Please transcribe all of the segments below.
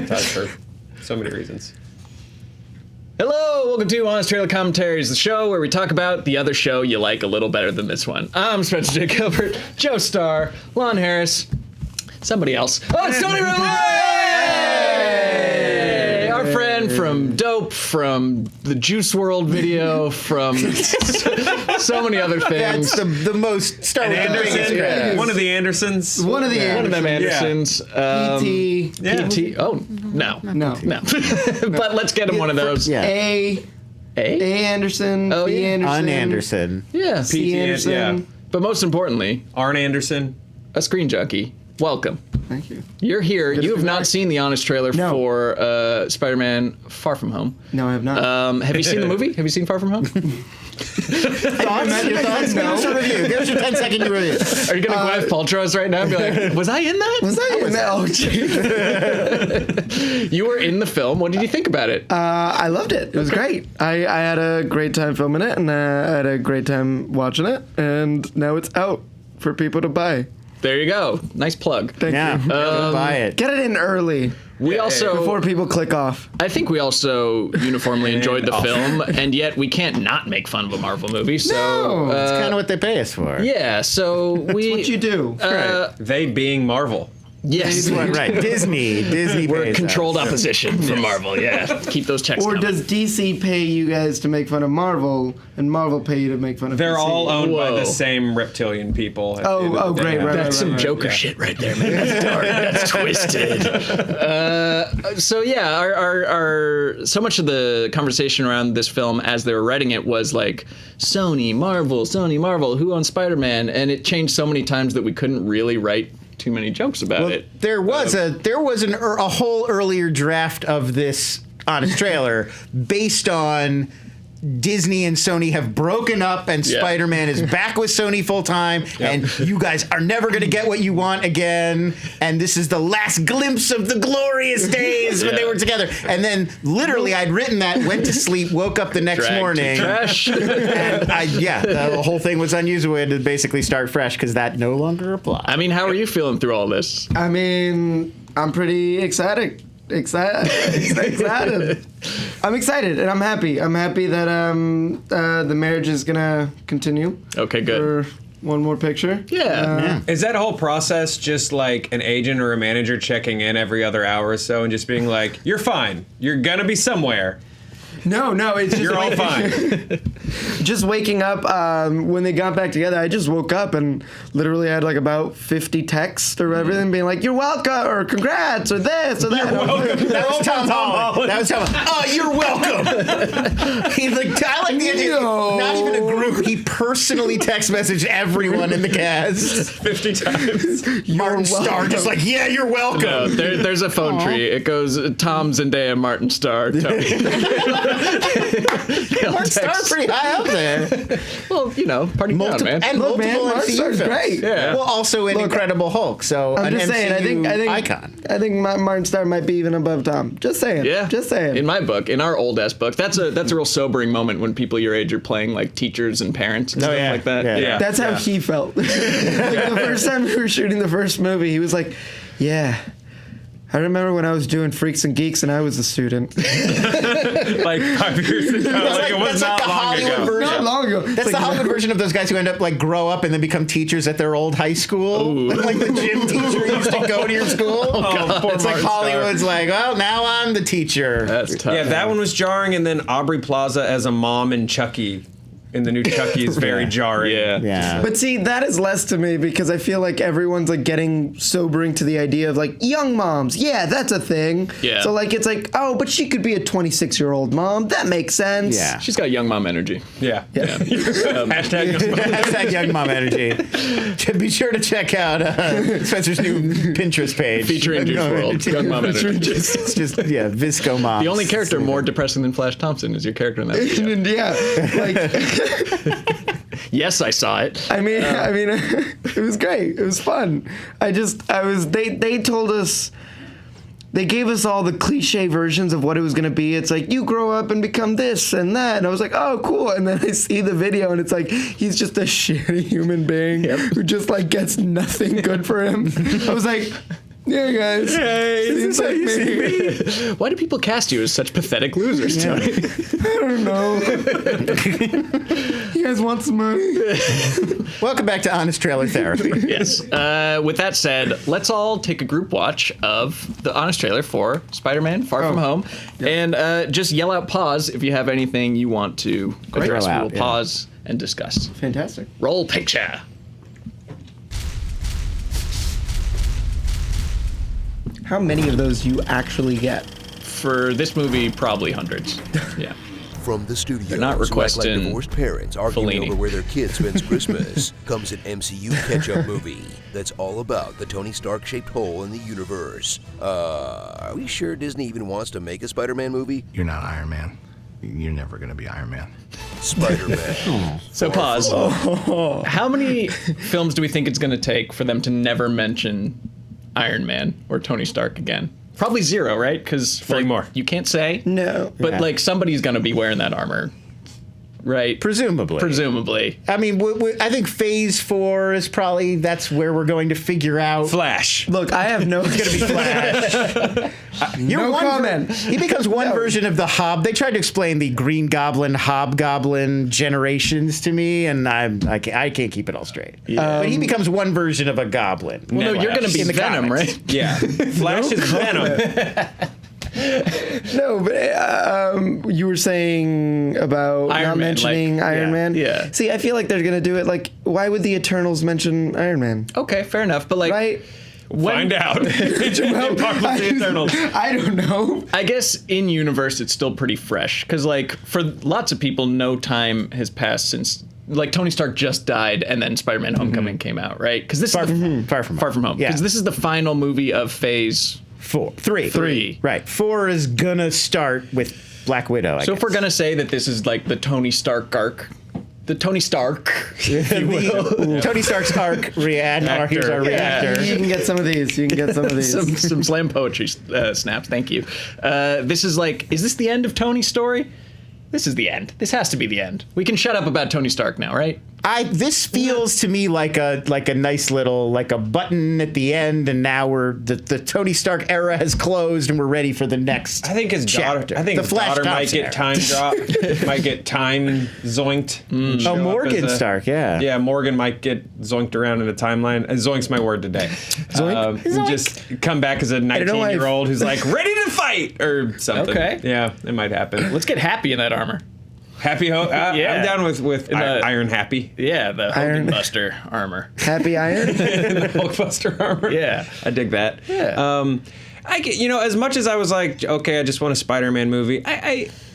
sabotage for so many reasons. Hello, welcome to Honest Trailer Commentaries, the show where we talk about the other show you like a little better than this one. I'm Spencer J. Gilbert, Joe Starr, Lon Harris, somebody else. Oh, it's Tony Revolori! Our friend from Dope, from the Juice WRLD video, from so many other things. That's the most Star Wars. Anderson, one of the Andersons. One of them Andersons. P.T. P.T. Oh, no. But let's get him one of those. Yeah. A Anderson. Oh, B yeah. Anderson. Anderson. Yeah. C Anderson. yeah. But most importantly, Arn Anderson. a screen junkie. Welcome. Thank you. You're here. You have not seen the Honest trailer No. for Spider-Man Far From Home. No, I have not. Have you seen the movie? Have you seen Far From Home? Thoughts? Your thoughts? No. Give us a review. Give us your 10-second review. Are you going to Gwyneth Paltrow us right now and be like, was I in that? Was I in that? Oh, geez. You were in the film. What did you think about it? I loved it. It was great. I had a great time filming it, and I had a great time watching it, and now it's out for people to buy. There you go. Nice plug. Thank Yeah, you. buy it. Get it in early We also, before people click off. I think we also uniformly enjoyed the off. film, and yet we can't not make fun of a Marvel movie. So No. That's kind of what they pay us for. yeah, so we. What you do. They being Marvel. Yes. Right. Disney We're pays controlled us. opposition from Marvel. Yeah, keep those checks Or coming. does DC pay you guys to make fun of Marvel, and Marvel pay you to make fun of They're DC? all owned by Whoa. the same reptilian people. at the end of the great, day. right, That's some right. Joker shit right there, man. That's dark. That's twisted. So yeah, our so much of the conversation around this film as they were writing it was like Sony, Marvel, who owns Spider-Man, and it changed so many times that we couldn't really write too many jokes about it. There was a whole earlier draft of this Honest trailer based on Disney and Sony have broken up and Yeah. Spider-Man is back with Sony full time and you guys are never going to get what you want again and this is the last glimpse of the glorious days when they were together. And then literally I'd written that, went to sleep, woke up the next Dragged to morning. trash. And the whole thing was unusable. We had to basically start fresh because that no longer applies. I mean, how are you feeling through all this? I mean, I'm pretty excited. I'm excited and I'm happy. I'm happy that the marriage is gonna continue. Okay, good. For one more picture. Yeah. Is that whole process just like an agent or a manager checking in every other hour or so and just being like, "You're fine. You're gonna be somewhere. No, it's just You're all fine." just waking up when they got back together. I just woke up and literally had like about 50 texts or everything being like, "You're welcome," or "Congrats," or this or that. You're welcome. That was Tom Holland. That was Tom Holland. Oh, you're welcome. He's like, I like the idea. No. Not even a group. He personally text messaged everyone in the cast. 50 times. Martin Starr just like, yeah, you're welcome. No, there's a phone tree. It goes Tom, Zendaya, Martin Starr, Tony. Martin Starr's pretty high up there. Well, you know, party down, man. And Look, man, multiple Martin MCU Starr's films. great. Yeah. Well, also an Incredible Hulk. So I'm an just saying. MCU I think icon. I think Martin Starr might be even above Tom. Just saying. Yeah. Just saying. In my book, in our old ass book, that's a real sobering moment when people your age are playing like teachers and parents and stuff yeah. like that. Yeah. That's how he felt. Like the first time we were shooting the first movie, he was like, "Yeah, I remember when I was doing Freaks and Geeks and I was a student." Like 5 years ago. Like it was that's like not the long Hollywood ago. version. Not long ago. That's the Hollywood version of those guys who end up like grow up and then become teachers at their old high school. Like the gym teacher who used to go to your school. God. It's like Martin Hollywood's like, well, now I'm the teacher. That's tough. Yeah, that one was jarring, and then Aubrey Plaza as a mom in Chucky. In the new Chucky is very jarring. Yeah. But see, that is less to me because I feel like everyone's like getting sobering to the idea of like young moms. Yeah, that's a thing. Yeah. So like it's like, oh, but she could be a 26-year-old mom. That makes sense. Yeah. She's got young mom energy. Yeah. Hashtag young mom. Hashtag young mom energy. Be sure to check out Spencer's new Pinterest page. Featuring Juice WRLD. Young mom energy. It's just, Visco mom. The only character more depressing than Flash Thompson is your character in that video. Yeah. Like, Yes, I saw it. I mean, it was great. It was fun. They told us, they gave us all the cliche versions of what it was going to be. It's like, you grow up and become this and that. And I was like, oh, cool. And then I see the video and it's like, he's just a shitty human being who just like gets nothing good for him. I was like, Yeah, guys. Hey, Seems like me. Why do people cast you as such pathetic losers, Tony? I don't know. You guys want some money? Welcome back to Honest Trailer Therapy. Yes. With that said, let's all take a group watch of the Honest Trailer for Spider-Man Far From Home, and just yell out pause if you have anything you want to address. Throw out, We'll pause and discuss. Fantastic. Roll picture. How many of those do you actually get? For this movie, probably hundreds. Yeah. From the studio, not who act requesting like divorced parents arguing Fellini. over where their kid spends Christmas, comes an MCU catch-up movie that's all about the Tony Stark-shaped hole in the universe. Are we sure Disney even wants to make a Spider-Man movie? You're not Iron Man. You're never going to be Iron Man. Spider-Man. So pause. How many films do we think it's going to take for them to never mention Iron Man or Tony Stark again? Probably zero, right? Because 3 more. You can't say. No. But Yeah. like somebody's going to be wearing that armor, right? Presumably. I mean, I think Phase 4 is probably, that's where we're going to figure out. Flash. Look, I have no. It's going to be Flash. No comment. He becomes one version of the Hob. They tried to explain the Green Goblin, Hobgoblin generations to me, and I can't keep it all straight. But he becomes one version of a goblin. Well, no, you're going to be In the Venom, comics. right? Yeah. Flash is Venom. No, but you were saying about Iron not Man, mentioning like, Iron yeah, Man. yeah. See, I feel like they're gonna do it. Like, why would the Eternals mention Iron Man? Okay, fair enough. But like, Right? Find out. Apocalypse the Eternals. I don't know. I guess in universe it's still pretty fresh because like for lots of people, no time has passed since. Like Tony Stark just died, and then Spider-Man: Homecoming came out, right? Because this Far is from Far From Home. Yeah. Because this is the final movie of Phase. 3. Right. 4 is gonna start with Black Widow. I So guess. if we're gonna say that this is like the Tony Stark arc, the Tony Stark, if you will, Tony Stark's arc here's our Yeah. reactor. You can get some of these. You can get some of these. some slam poetry snaps. Thank you. This is like, is this the end of Tony's story? This is the end. This has to be the end. We can shut up about Tony Stark now, right? This feels to me like a nice little like a button at the end, and now the Tony Stark era has closed, and we're ready for the next. I think his daughter. chapter. I think The his Flash daughter might Thompson get era. time dropped. Might get time zoinked. and show up Morgan as a- Stark, yeah. Yeah, Morgan might get zoinked around in a timeline. Zoink's my word today. Zoink? And just come back as a know why 19-year-old who's like ready to fight or something. Okay. Yeah, it might happen. Let's get Happy in that armor. Happy Ho. Yeah. I'm down with In the- Iron Happy. Yeah, the Iron- Hogan Buster armor. Happy Iron. The Hulkbuster armor. Yeah. I dig that. Yeah. I get, as much as I was like, okay, I just want a Spider-Man movie.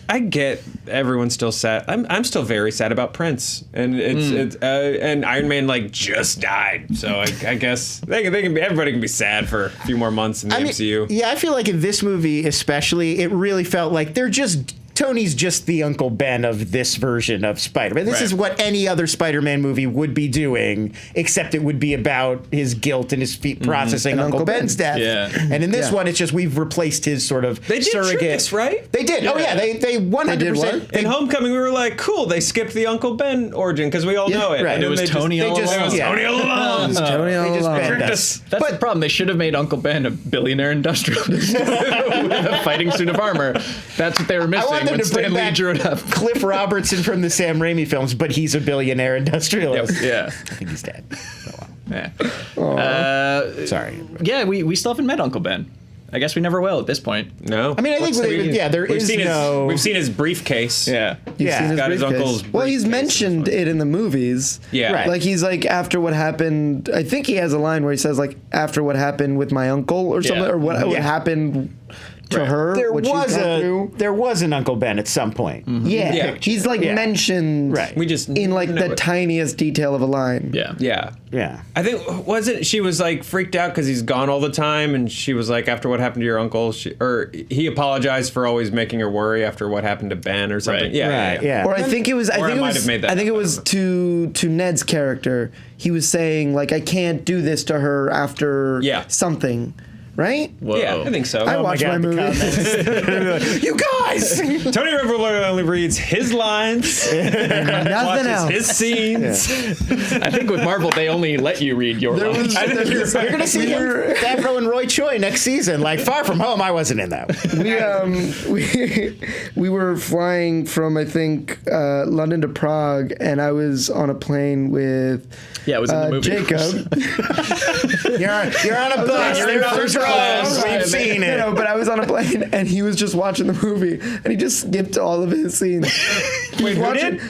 I get everyone's still sad. I'm still very sad about Prince, and it's and Iron Man like just died. So I guess everybody can be sad for a few more months in the MCU. Yeah, I feel like in this movie especially, it really felt like Tony's just the Uncle Ben of this version of Spider-Man. This Right. is what any other Spider-Man movie would be doing, except it would be about his guilt and his feet processing And Uncle Uncle Ben's Ben. death. Yeah. And in this Yeah. one, it's just we've replaced his sort of They did surrogate. trick us, right? They did. Oh yeah, they 100%. They did what? In Homecoming, we were like, cool. They skipped the Uncle Ben origin because we all know it. right. And It then was they Tony just, all they just, along. It was Yeah. Tony all along. Tony all They just along. banned Tricked us. us. That's the problem. They should have made Uncle Ben a billionaire industrialist with a fighting suit of armor. That's what they were I missing want them when to bring Stan Lee back drew it up. Cliff Robertson from the Sam Raimi films, but he's a billionaire industrialist. Yeah. I think he's dead. Yeah. Sorry. Yeah, we still haven't met Uncle Ben. I guess we never will at this point. No. I mean, I think there We've is seen no. we've seen his briefcase. Yeah. You've Yeah. seen his Got his briefcase. uncle's Well, he's briefcase in mentioned it in the movies. Yeah. Right. Like he's like after what happened. I think he has a line where he says like after what happened with my uncle or something, Yeah. or what Yeah. happened to her. There what she's gone through. there was an Uncle Ben at some point. Yeah. Yeah. He's like Yeah. mentioned Right. We just in like know the it. tiniest detail of a line. Yeah. Yeah. Yeah. I think wasn't she was like freaked out because he's gone all the time, and she was like, after what happened to your uncle, he apologized for always making her worry after what happened to Ben or something. Right. Yeah, Right. Yeah. Or I think it was. I Or I think it might was. have made that I think it up, I was don't to Ned's character. He was saying like I can't do this to her after Yeah. something. right? Whoa. Yeah, I think so. I watch my God, the movies. You guys! Tony Revolori only reads his lines, Nothing watches else. his scenes. I think with Marvel, they only let you read your lines. I think you're You're gonna see him, Favreau and Roy Choi next season. Like Far From Home, I wasn't in that. We were flying from, I think, London to Prague, and I was on a plane with Yeah, it was in the movie. Jacob. You're on a bus. You're in They're first first class. class. We've seen it. But I was on a plane, and he was just watching the movie, and he just skipped all of his scenes. Wait, who did?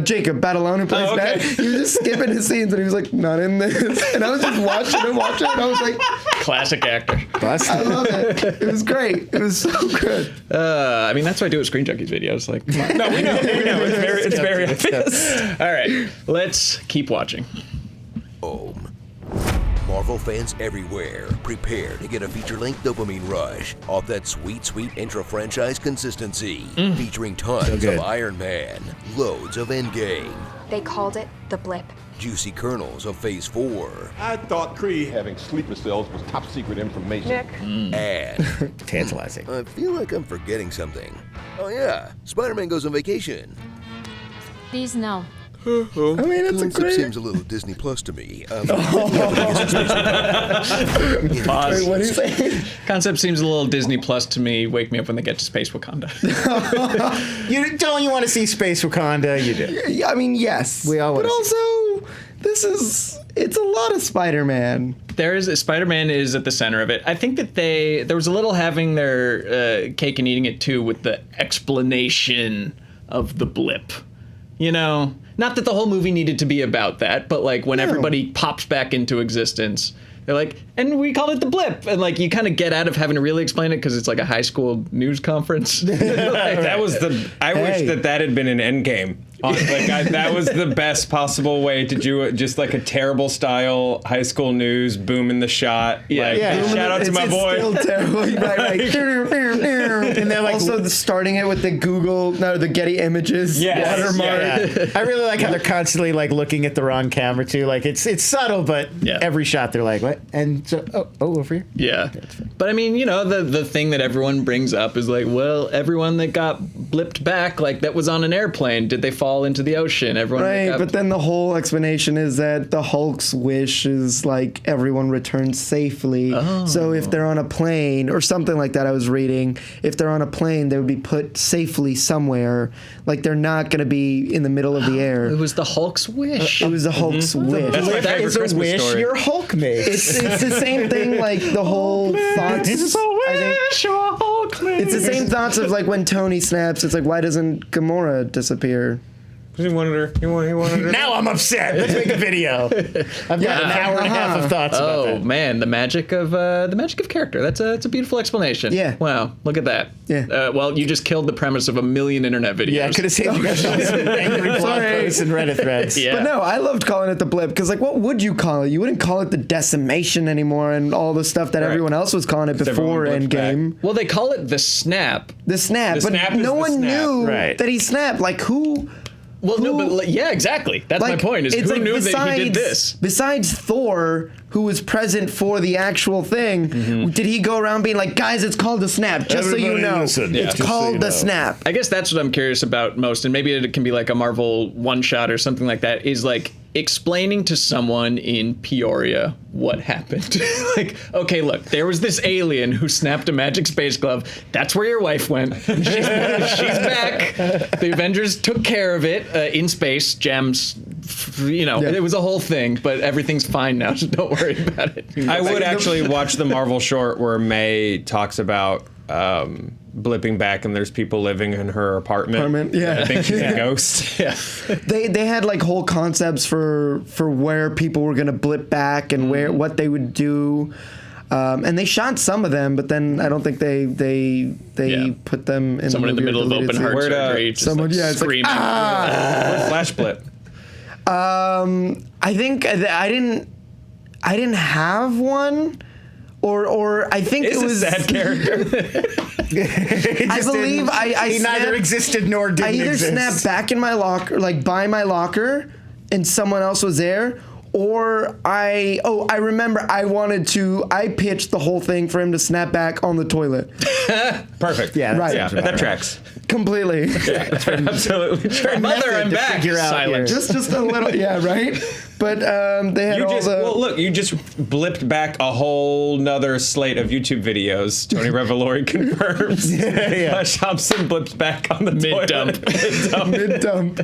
Jacob Batalone, who plays Oh, okay. Ned. He was just skipping his scenes, and he was like, not in this. And I was just watching him, and I was like, Classic actor. I love it. It was great. It was so good. I mean, that's what I do with Screen Junkies videos. Like, No, we know. It's very obvious. all right, let's keep watching. Marvel fans everywhere, prepare to get a feature-length dopamine rush off that sweet intra-franchise consistency, featuring tons of Iron Man, loads of Endgame, They called it the blip. juicy kernels of Phase 4, I thought having sleeper cells was top secret information. and Tantalizing. I feel like I'm forgetting something. Oh yeah, Spider-Man goes on vacation. These no. I mean, it's a Concept great. seems a little Disney Plus to me. Wait, what do you say? Concept seems a little Disney Plus to me. Wake me up when they get to Space Wakanda. You want to see Space Wakanda? You do. I mean, yes. We all But wanna also, it's a lot of Spider-Man. Spider-Man is at the center of it. I think that there was a little having their cake and eating it too with the explanation of the blip. You know, not that the whole movie needed to be about that, but like when everybody pops back into existence, they're like, and we call it the blip. And like you kind of get out of having to really explain it because it's like a high school news conference. That was I wish Hey. that had been an Endgame. That was the best possible way to do it. Just like a terrible style high school news, boom in the shot. Yeah. Like, Yeah. shout out to my boy. It's still terrible. Right. And they're like also starting it with the the Getty Images Yes. watermark. Yeah. I really like how they're constantly like looking at the wrong camera too. Like it's subtle, but every shot they're like, what? And so, over here. Yeah. But I mean, you know, the thing that everyone brings up is like, well, everyone that got blipped back, like that was on an airplane, did they fall into the ocean? Everyone that Right, got- but then the whole explanation is that the Hulk's wish is like everyone returns safely. So if they're on a plane or something like that, I was reading, if they're on a plane, they would be put safely somewhere. Like they're not going to be in the middle of the air. It was the Hulk's wish. It was the Hulk's wish. That's my favorite It's a Christmas wish story. your Hulk made. It's the same thing, like the whole thoughts. It's the same thoughts of like when Tony snaps. It's like, why doesn't Gamora disappear? He wanted her. He wanted her. Now I'm upset. Let's make a video. I've got an hour and a half of thoughts about Oh that. man, the magic of character. It's a beautiful explanation. Yeah. Wow, look at that. Yeah. Well, you just killed the premise of a million internet videos. Yeah, I could have saved you guys some angry blog Sorry. posts and Reddit threads. Yeah. But no, I loved calling it the blip because, like, what would you call it? You wouldn't call it the decimation anymore and all the stuff that everyone else was calling it before everyone blipped Endgame. Well, they call it the snap. The snap, The but snap is no the one snap. knew Right. that he snapped. Like, who? Well, no, but yeah, exactly. That's my point. Is it's who like knew that he did this? Besides Thor, who was present for the actual thing, did he go around being like, guys, it's called the snap, just so you Everybody know. listen. It's Just so called you the know. snap. I guess that's what I'm curious about most, and maybe it can be like a Marvel one-shot or something like that, is like explaining to someone in Peoria what happened. Like, okay, look, there was this alien who snapped a magic space glove. That's where your wife went. She's back. The Avengers took care of it in space. Gems, it was a whole thing, but everything's fine now, so don't worry about it. I would actually watch the Marvel short where May talks about blipping back and there's people living in her apartment. Yeah. I think she's a ghost. Yeah. They had like whole concepts for where people were gonna blip back and what they would do, and they shot some of them, but then I don't think they put them in Someone in the movie or middle of deleted open heart Where'd, surgery, just someone- like yeah, it's like, screaming. Flash blip. I think I didn't have one, or I think It's it was a sad character. I believe I He neither snapped- existed nor didn't I either exist. snapped back in my locker, like by my locker, and someone else was there, Or I remember I pitched the whole thing for him to snap back on the toilet. Perfect. Yeah, Right. Yeah, that tracks. Completely. Absolutely. Mother, I'm back. Silent. just a little, yeah, right? But they had Well, look, you just blipped back a whole nother slate of YouTube videos. Tony Revolori confirms. Flash Thompson blips back on the Mid-dump. mid-dump.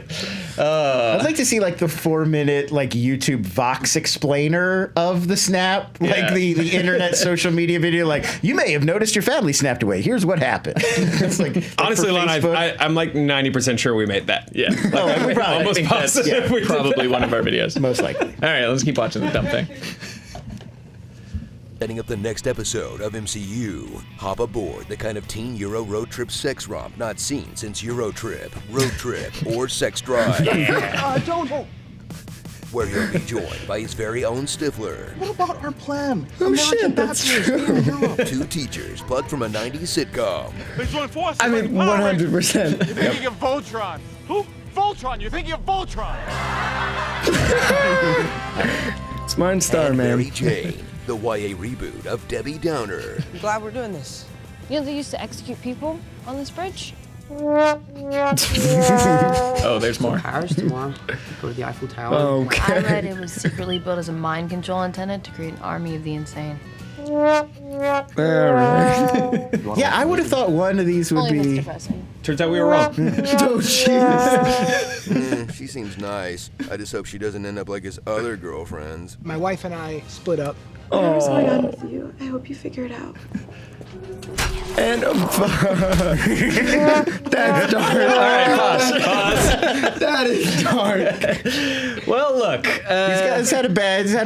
I'd like to see like the 4-minute like YouTube Vox explainer of the snap, like the internet social media video. Like, you may have noticed your family snapped away. Here's what happened. It's like Honestly, Lon, Facebook. I'm like 90% sure we made that. Yeah. we probably Almost think that's positive we did probably that. one of our videos. Most likely. All right, let's keep watching the dumb thing. Setting up the next episode of MCU, hop aboard the kind of teen Euro road trip sex romp not seen since Euro Trip, Road Trip, or Sex Drive. Don't. Where he'll be joined by his very own Stifler. What about our plan? Oh, American shit, that's bachelors true. in Europe. 2 teachers plugged from a 90s sitcom. I mean, 100%. Thinking of Voltron. Who? Voltron. You're thinking of Voltron. Smart and Starr, And man. Mary Jane, the YA reboot of Debbie Downer. I'm glad we're doing this. You know they used to execute people on this bridge? Oh, there's more. Paris tomorrow. Go to the Eiffel Tower. Okay. I read it was secretly built as a mind control antenna to create an army of the insane. All right. Yeah, I would have thought one of these would Only if it's be. depressing. Turns out we were wrong. Oh, jeez. She seems nice. I just hope she doesn't end up like his other girlfriends. My wife and I split up. Whatever's going on with you, I hope you figure it out. And that's dark. All right, pause. That is dark. Well, look. He's had a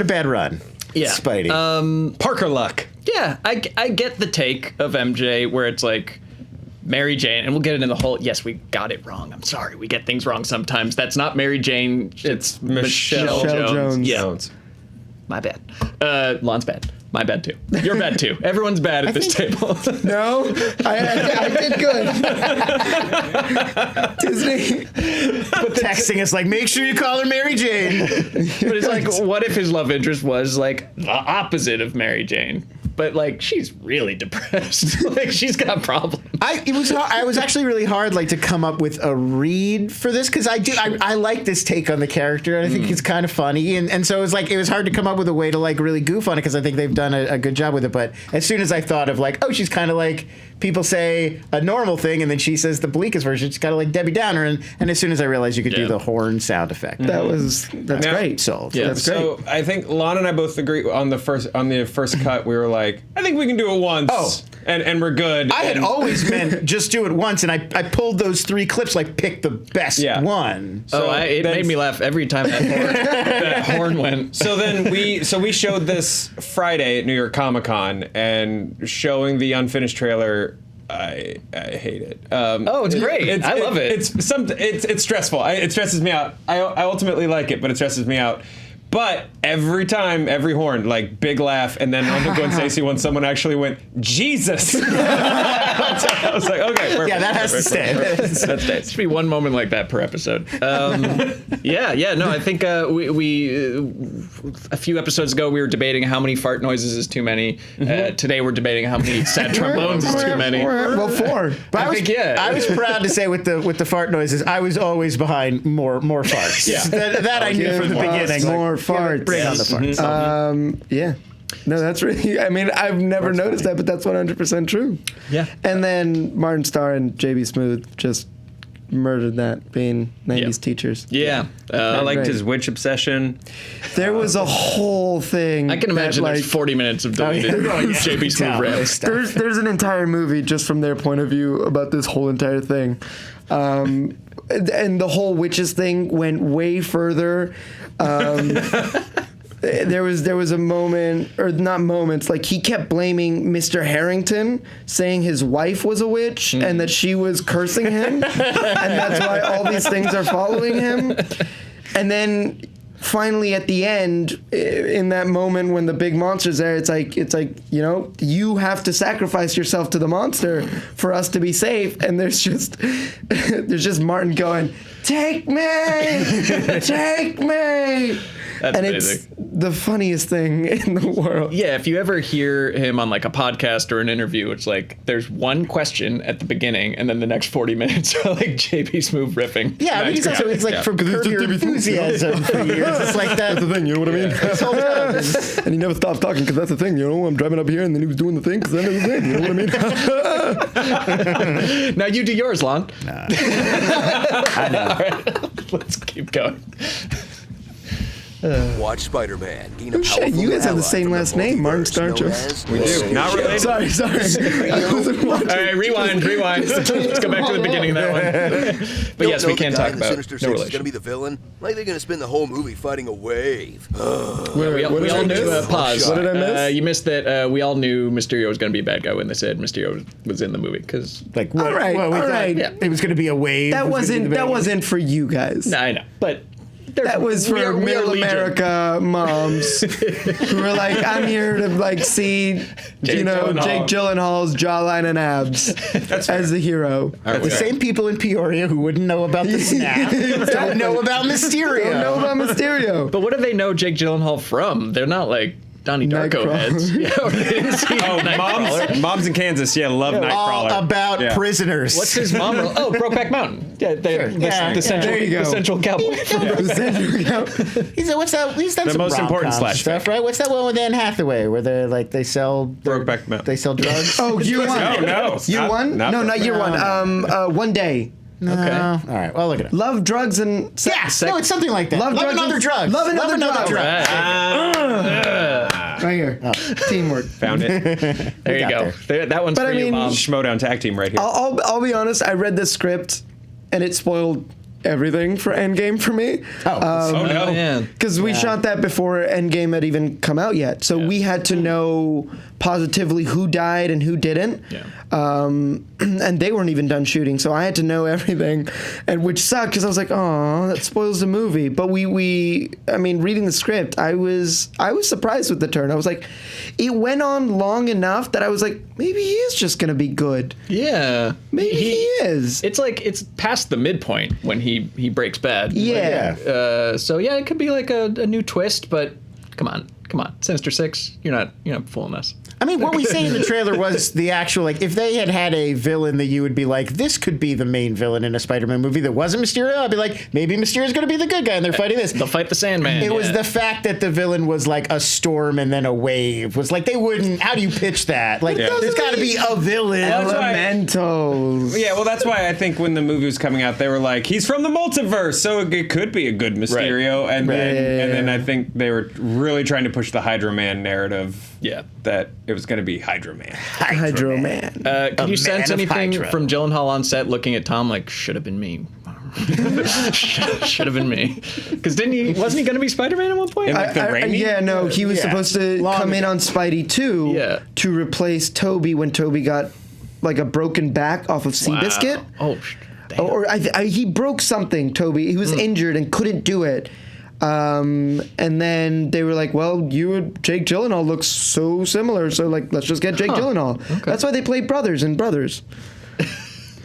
bad run. Yeah. Spidey. Parker luck. Yeah, I get the take of MJ where it's like Mary Jane, and we'll get into the whole, yes, we got it wrong. I'm sorry, we get things wrong sometimes. That's not Mary Jane. It's Michelle Jones. Yeah. My bad. Lon's bad. My bad too. You're bad too. Everyone's bad at this table. No, I did good. Disney. Texting us like, make sure you call her Mary Jane. But it's like, what if his love interest was like the opposite of Mary Jane? But like, she's really depressed. Like, she's got problems. I was actually really hard like to come up with a read for this because I like this take on the character and I think it's kind of funny and so it was hard to come up with a way to like really goof on it because I think they've done a good job with it. But as soon as I thought of like, oh, she's kind of like people say a normal thing and then she says the bleakest version, she's kind of like Debbie Downer, and as soon as I realized you could do the horn sound effect, that's Now- great. Solved. Yeah. That's great. So I think Lon and I both agree on the first cut. We were like, I think we can do it once. Oh. and we're good. I had always meant just do it once, and I pulled those 3 clips, like pick the best one. It made me laugh every time that horn went. So then we showed this Friday at New York Comic Con, and showing the unfinished trailer, I hate it. It's great. I love it. It's stressful. It stresses me out. I ultimately like it, but it stresses me out. But every time, every horn, like big laugh, and then on the Gwen Stacy one, someone actually went, Jesus! I was like, okay, perfect. Yeah, that has to stay. That stays. Should be one moment like that per episode. No, I think we a few episodes ago we were debating how many fart noises is too many. Today we're debating how many sad trombones is too many. Well, 4. But I was proud to say with the fart noises, I was always behind more farts. Yeah. that I knew from the beginning. More farts. Bring on the farts. Yeah. No, that's really, I mean, I've never noticed that, but that's 100% true. Yeah. And then Martin Starr and JB Smoove just murdered that, being 90s teachers. Yeah. I liked Right. his witch obsession. There was a whole thing. I can imagine that, there's 40 minutes of deleted JB Smoove rips. There's an entire movie just from their point of view about this whole entire thing. And the whole witches thing went way further. There was a moment, or not moments, like he kept blaming Mr. Harrington, saying his wife was a witch and that she was cursing him, and that's why all these things are following him. And then finally at the end, in that moment when the big monster's there, it's like, you know, you have to sacrifice yourself to the monster for us to be safe. And there's just Martin going, take me, take me. That's and amazing. the funniest thing in the world. Yeah, if you ever hear him on like a podcast or an interview, it's like there's one question at the beginning, and then the next 40 minutes are like JB Smoove riffing. Yeah, I mean, it's like from Curb Your Enthusiasm for years. It's like that. That's the thing, you know what I mean? This whole time is- And he never stopped talking because that's the thing, you know. I'm driving up here, and then he was doing the thing because then it was it. You know what I mean? Now you do yours, Lon. Nah. I know. All right, let's keep going. Watch Spider-Man gain a Oh, shit, powerful you guys have the ally same from last name, Martin multiverse Starr known Jones. as We do. Not related. Sorry. I wasn't watching. All right, rewind. Let's go back to the beginning of that one. But yes, we can talk about Sinister no Six is relation. going to be the villain. Like they're going to spend the whole movie fighting a wave. We all knew. Pause. What did I miss? You missed that. We all knew Mysterio was going to be a bad guy when they said Mysterio was in the movie. Because Like, what? All right, what, we all thought right. It was going to be a wave. That It was gonna be the wasn't for you guys. I know, but That was for Middle America moms who were like, I'm here to like see, Jake Gyllenhaal. Jake Gyllenhaal's jawline and abs as the hero. The same people in Peoria who wouldn't know about the snap don't know about Mysterio. Don't know about Mysterio. But what do they know Jake Gyllenhaal from? They're not like Donnie Darko Nightcrawler. heads. Yeah, or they didn't see Nightcrawler. Moms in Kansas, love Nightcrawler. All about Yeah. prisoners. What's his mom? Oh, Brokeback Mountain. Yeah, the central, There you go. the central cowboy. He's what's that? He's done The some most important rom-com slash stuff, right? What's that one with Anne Hathaway where they sell Brokeback Mountain. They sell drugs. Oh, year one. No. Year one? No, not year one. One day. No. Okay. All right. Well, look at it. Love, drugs, and sex. Yeah. No, it's something like that. Love, Love drugs, and other and- drugs. Love and other drugs. Right. Right here. Teamwork. Found it. There you go. That one's But for I you, mean, Mom. Schmodown tag team right here. I'll be honest. I read this script, and it spoiled everything for Endgame for me. Oh no. man. Because we shot that before Endgame had even come out yet. So we had to know positively who died and who didn't. Yeah. And they weren't even done shooting. So I had to know everything, and which sucked because I was like, oh, that spoils the movie. But I mean, reading the script, I was surprised with the turn. I was like, it went on long enough that I was like, maybe he is just going to be good. Yeah. Maybe he is. It's like it's past the midpoint when he breaks bad. Yeah. So yeah, it could be like a new twist, but come on, Sinister Six, you're not fooling us. I mean, what we say in the trailer was the actual, like, if they had a villain that you would be like, this could be the main villain in a Spider-Man movie that wasn't Mysterio, I'd be like, maybe Mysterio's going to be the good guy and they're fighting this. They'll fight the Sandman. It was the fact that the villain was like a storm and then a wave. Was like, they wouldn't, how do you pitch that? Like, there's got to be a villain. Elementals. Yeah, well, that's why I think when the movie was coming out, they were like, he's from the multiverse, so it could be a good Mysterio. Right. And then I think they were really trying to push the Hydro Man narrative. Yeah. That it was going to be Hydro Man. Hydro Man. Can you sense man of anything Hydra. from Gyllenhaal on set looking at Tom like, should have been me? Should have been me. Because wasn't he going to be Spider-Man at one point? In like the Raimi? Yeah, no, he was supposed to come in on Spidey 2 to replace Toby when Toby got like a broken back off of Seabiscuit. Oh, damn. Or he broke something, Toby. He was injured and couldn't do it. And then they were like, well, you and Jake Gyllenhaal looks so similar, so like, let's just get Jake Gyllenhaal. Okay. That's why they play brothers in Brothers.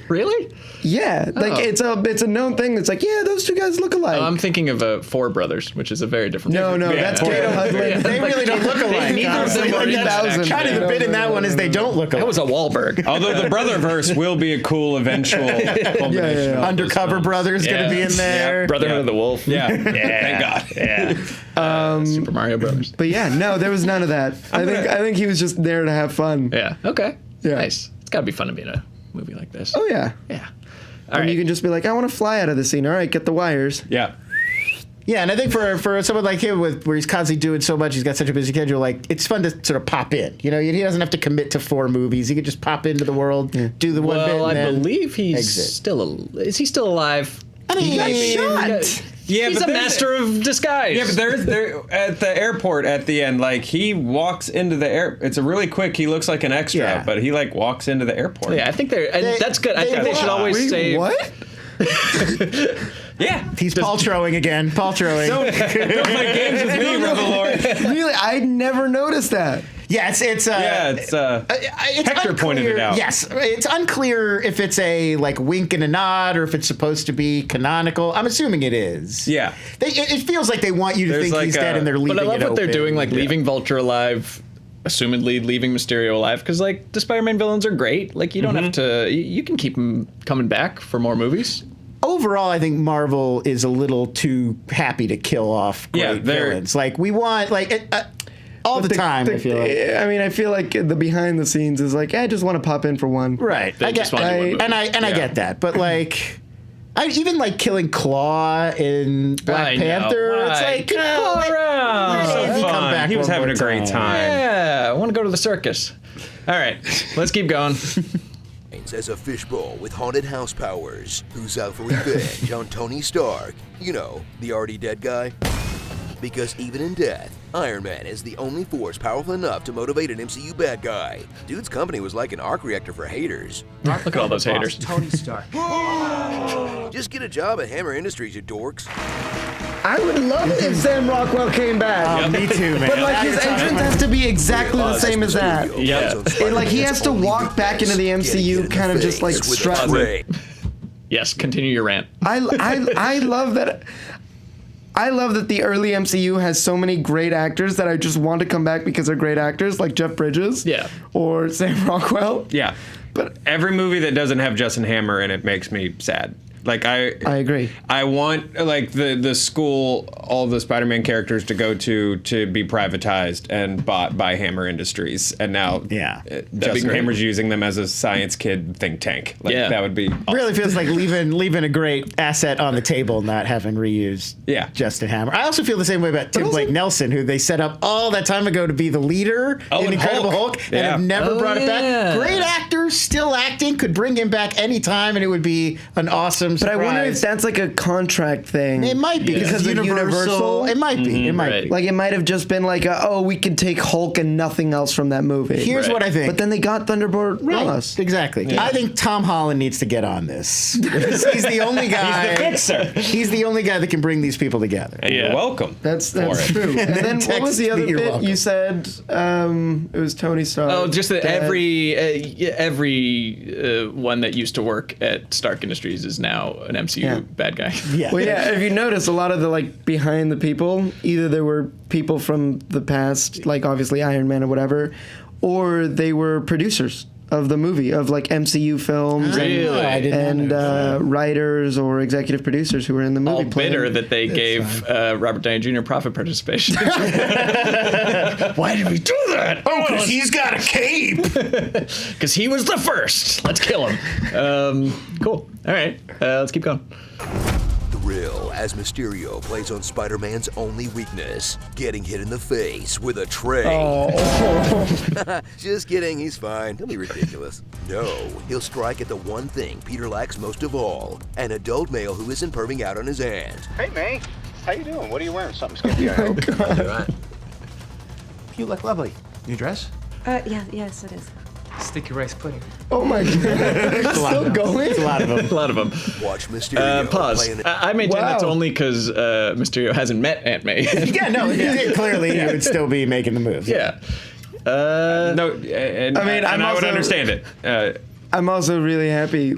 Really? Yeah, like it's a known thing. It's like, yeah, those two guys look alike. I'm thinking of Four Brothers, which is a very different. No, that's Kato Hudlin. They really don't look alike. Neither of them are 3,000. Kind of the bit in that one is they don't look alike. That was a Wahlberg. Although the Brotherverse will be a cool eventual culmination. Undercover Brothers going to be in there. Yeah, Brotherhood of the Wolf. Yeah. Thank God. Yeah. Super Mario Brothers. But yeah, no, there was none of that. I think he was just there to have fun. Yeah. Okay. Yeah. Nice. It's got to be fun to be in a movie like this. Oh yeah. Yeah. And you can just be like, I want to fly out of the scene. All right, get the wires. Yeah. Yeah, and I think for someone like him, where he's constantly doing so much, he's got such a busy schedule. Like, it's fun to sort of pop in. You know, he doesn't have to commit to 4 movies. He could just pop into the world, do the one bit. Well, and I then believe he's exit. Is he still alive? I mean, He got shot. Yeah, he's but a master of disguise. Yeah, but there at the airport at the end, like he walks into the air. It's a really quick. He looks like an extra, but he like walks into the airport. Yeah, I think that's good. I think they should always say What? Yeah, he's paltrowing again. Paltrowing. Don't play games with me, Revolori. Really, I never noticed that. Yeah, it's Hector unclear, pointed it out. Yes, it's unclear if it's a like wink and a nod or if it's supposed to be canonical. I'm assuming it is. Yeah. It feels like they want you to think he's dead and they're leaving it But I love what they're open. doing, like leaving Vulture alive, assumedly leaving Mysterio alive, because like the Spider-Man villains are great. Like you don't have to. You can keep them coming back for more movies. Overall, I think Marvel is a little too happy to kill off great villains. Like we want all the time. I feel like. I feel like the behind the scenes is like, I just want to pop in for one. Right. They just want to do one movie. I get that, but like. I even like killing Claw in Black Panther. It's like, Come around. He was having a great time. Yeah, I want to go to the circus. All right, let's keep going. As a fishbowl with haunted house powers, who's out for revenge on Tony Stark, you know, the already dead guy. Because even in death, Iron Man is the only force powerful enough to motivate an MCU bad guy. Dude's company was like an arc reactor for haters. Look at all those haters. Tony Stark. Just get a job at Hammer Industries, you dorks. I would love it if Sam Rockwell came back. Me too, man. But like his entrance has to be exactly the same as that. Yeah. And like he has to walk back into the MCU kind of just like strutting. Yes, continue your rant. I love that. I love that the early MCU has so many great actors that I just want to come back because they're great actors, like Jeff Bridges, or Sam Rockwell. Yeah, but every movie that doesn't have Justin Hammer in it makes me sad. Like I agree. I want like the school, all the Spider-Man characters to go to be privatized and bought by Hammer Industries, and now Justin Hammer's using them as a science kid think tank. Like, that would be awesome. Really feels like leaving a great asset on the table, not having reused Justin Hammer. I also feel the same way about Tim Blake Nelson, who they set up all that time ago to be the leader in Incredible Hulk and have never brought it back. Great actor, still acting, could bring him back anytime, and it would be an awesome surprise. But I wonder if that's like a contract thing. It might be because of Universal. It might be. It might be. Like it might have just been like, we can take Hulk and nothing else from that movie. Here's what I think. But then they got Thunderbolt Ross. Exactly. Yeah. I think Tom Holland needs to get on this. He's the only guy. He's the fixer. He's the only guy that can bring these people together. And you're welcome. That's true. And then what was the other bit welcome. you said? It was Tony Stark. Oh, just that every one that used to work at Stark Industries is now an MCU bad guy. Yeah. Well, yeah. If you notice, a lot of the like behind the people, either there were people from the past, like obviously Iron Man or whatever, or they were producers of the movie, of like MCU films and writers or executive producers who were in the movie. All bitter that they gave Robert Downey Jr. profit participation. Why did we do that? Oh, because he's got a cape. Because he was the first. Let's kill him. Cool. All right. Let's keep going. Thrill as Mysterio plays on Spider-Man's only weakness, getting hit in the face with a tray. Just kidding, he's fine. He'll be ridiculous. No, he'll strike at the one thing Peter lacks most of all, an adult male who isn't perving out on his aunt. Hey, May. How you doing? What are you wearing? Something skimpy, I hope. Right. You look lovely. New dress? Yes, it is. Sticky rice pudding. Oh my God. Still going? There's a lot of them. A lot of them. Watch Mysterio Pause. I maintain that's only because Mysterio hasn't met Aunt May. Yeah, no, if he did, clearly he would still be making the move. Yeah. No, and I would understand it. I'm also really happy.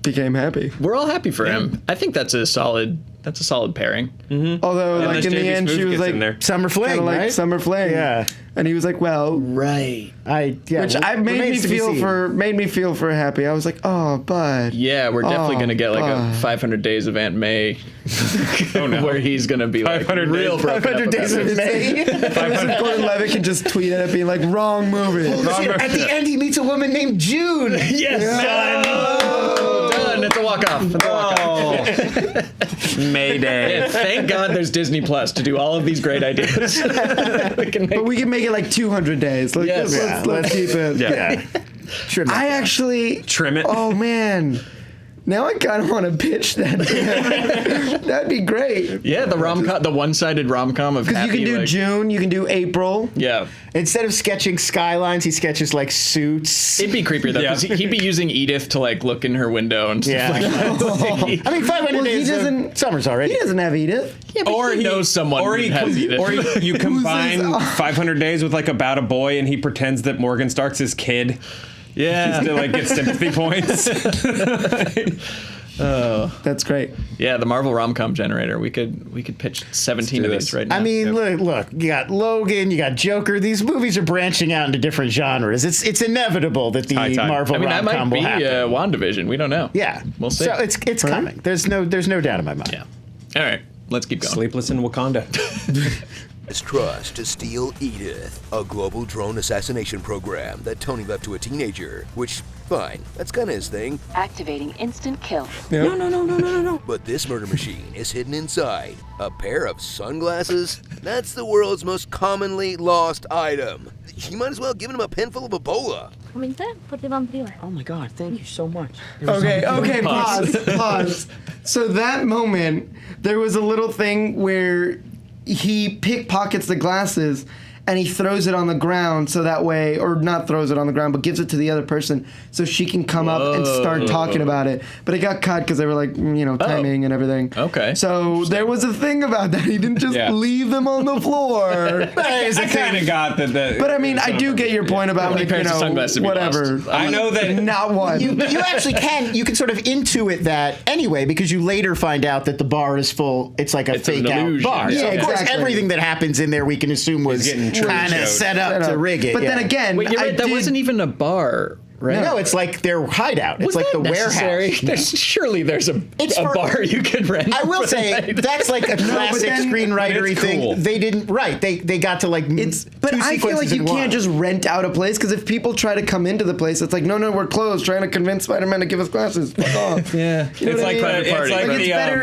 Became happy. We're all happy for him. I think that's a solid pairing. Mm-hmm. Although, like in the end, she was like Summer Fling, like right? Summer Fling. Yeah. And he was like, well, right. Which made me feel for happy. I was like, oh, bud. Yeah, we're definitely gonna get like a 500 Days of Aunt May, where he's gonna be like 500 Days of May. Vincent Gordon-Levitt can just tweet at it, being like, wrong movie. At the end, he meets a woman named June. Yes. Done. It's a walk-off. Mayday. Yeah, thank God there's Disney Plus to do all of these great ideas. But we can make it like 200 days. Like, let's keep it. Yeah. I actually trim it. Oh man, Now I kind of want to pitch that. That'd be great. Yeah, the rom-com, the one-sided rom-com of Because you can do June, you can do April. Yeah. Instead of sketching skylines, he sketches like suits. It'd be creepier though, because he'd be using Edith to like look in her window and stuff like that. I mean, 500 days of summer's already. He doesn't have Edith. Yeah, but he knows someone who has Edith. Or you combine 500 Days with like About a Boy, and he pretends that Morgan Stark's his kid. Yeah. Just to like get sympathy points. Oh, that's great. Yeah, the Marvel rom-com generator. We could pitch 17 of these right now. I mean, look, you got Logan, you got Joker. These movies are branching out into different genres. It's inevitable that the Marvel that rom-com might will be happen. WandaVision. We don't know. Yeah, we'll see. So it's coming. There's no doubt in my mind. Yeah. All right, let's keep going. Sleepless in Wakanda. Trust to steal Edith, a global drone assassination program that Tony left to a teenager, which, fine, that's kind of his thing. Activating instant kill. Yep. No. But this murder machine is hidden inside a pair of sunglasses. That's the world's most commonly lost item. You might as well give him a pen full of Ebola. Oh my God, thank you so much. Okay, pause. So that moment, there was a little thing where he pickpockets the glasses and he throws it on the ground so that way, or not throws it on the ground, but gives it to the other person so she can come up and start talking about it. But it got cut because they were like, timing and everything. Okay. So there was a thing about that. He didn't just leave them on the floor. I kind of got that. But I mean, I do get your point about like, whatever. I know that not one. You actually you can sort of intuit that anyway because you later find out that the bar is full. It's like a fake out bar. Yeah, so of course, exactly. everything that happens in there we can assume was kind of set up to rig it. But then again, wait, you're right, that wasn't even a bar, right? No, it's like their hideout. It's like the warehouse. Surely there's a bar you could rent. I will say that's like a classic screenwritery thing. Cool. They didn't They got to like. But I feel like you can't just rent out a place because if people try to come into the place, it's like no, we're closed. Trying to convince Spider-Man to give us glasses. Fuck off. Yeah, you know it's like private party.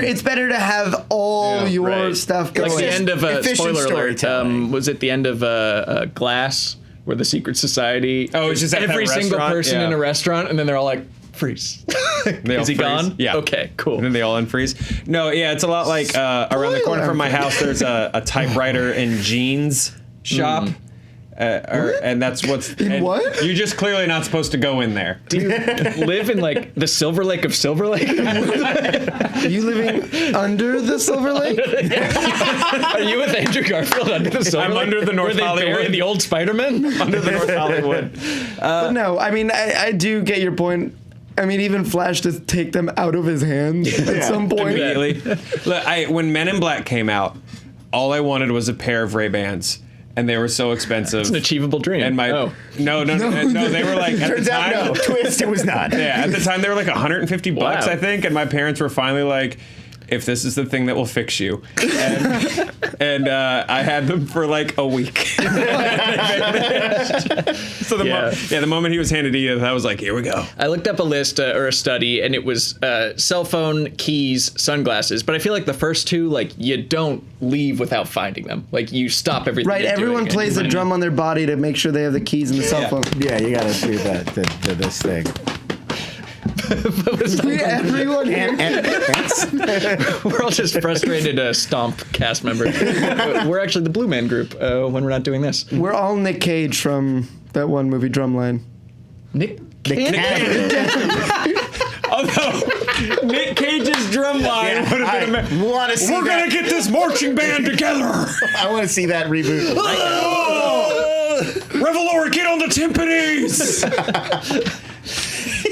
It's better to have all your stuff going. Like the end of spoiler alert. Was it the end of Glass? Where the secret society, it's just every single person in a restaurant, and then they're all like, freeze. Is he gone? Yeah. Okay, cool. And then they all unfreeze. No, yeah, it's a lot like around the corner from my house, there's a typewriter and jeans shop. And that's what's what? You're just clearly not supposed to go in there. Do you live in like the Silver Lake of Silver Lake? Are you living under the Silver Lake? Are you with Andrew Garfield under the Silver Lake? I'm under the North Where they bury the old Spider-Man? Under the North Hollywood. But no, I mean, I do get your point. I mean, even Flash to take them out of his hands at some point. Immediately. Look, when Men in Black came out, all I wanted was a pair of Ray-Bans. And they were so expensive. It's an achievable dream. And no, they were like at Turns the time. out, no. Twist, it was not. Yeah, at the time they were like $150, I think, and my parents were finally like, if this is the thing that will fix you. And I had them for like a week. So the moment he was handed Edith, I was like, here we go. I looked up a list or a study, and it was cell phone, keys, sunglasses. But I feel like the first two, like, you don't leave without finding them. Like, you stop everything. Right, everyone plays a drum on their body to make sure they have the keys in the cell phone. Yeah, you gotta do that to this thing. Everyone here. We're all just frustrated Stomp cast members. We're actually the Blue Man Group when we're not doing this. We're all Nick Cage from that one movie, Drumline. Nick Although Nick Cage's Drumline would have been we're gonna get this marching band together. I want to see that reboot. Revolori, get on the timpanis.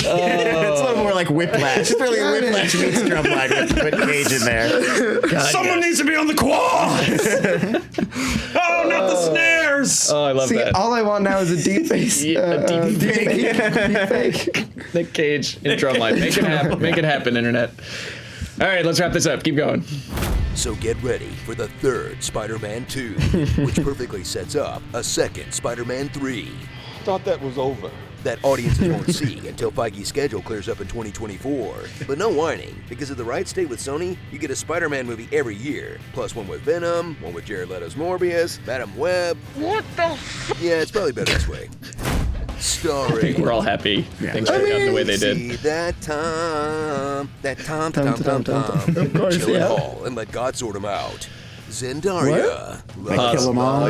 It's a little more like Whiplash. It's really Whiplash meets Drumline with Cage in there. God, someone needs to be on the quads. Oh, not the snares. Oh, I love that. All I want now is a deep face. Deep fake. Nick Cage in Drumline. Make it happen. Make it happen, internet. All right, let's wrap this up. Keep going. So get ready for the third Spider-Man 2, which perfectly sets up a second Spider-Man 3. Thought that was over. That audiences won't see until Feige's schedule clears up in 2024. But no whining, because if the rights stay with Sony, you get a Spider-Man movie every year. Plus one with Venom, one with Jared Leto's Morbius, Madam Web. What the Yeah, it's probably better this way. Starring. I think we're all happy. Things worked out the way they See did. that Tom. Of course, Chill yeah. at hall and let God sort him out. Zendaya. Like kill 'em all?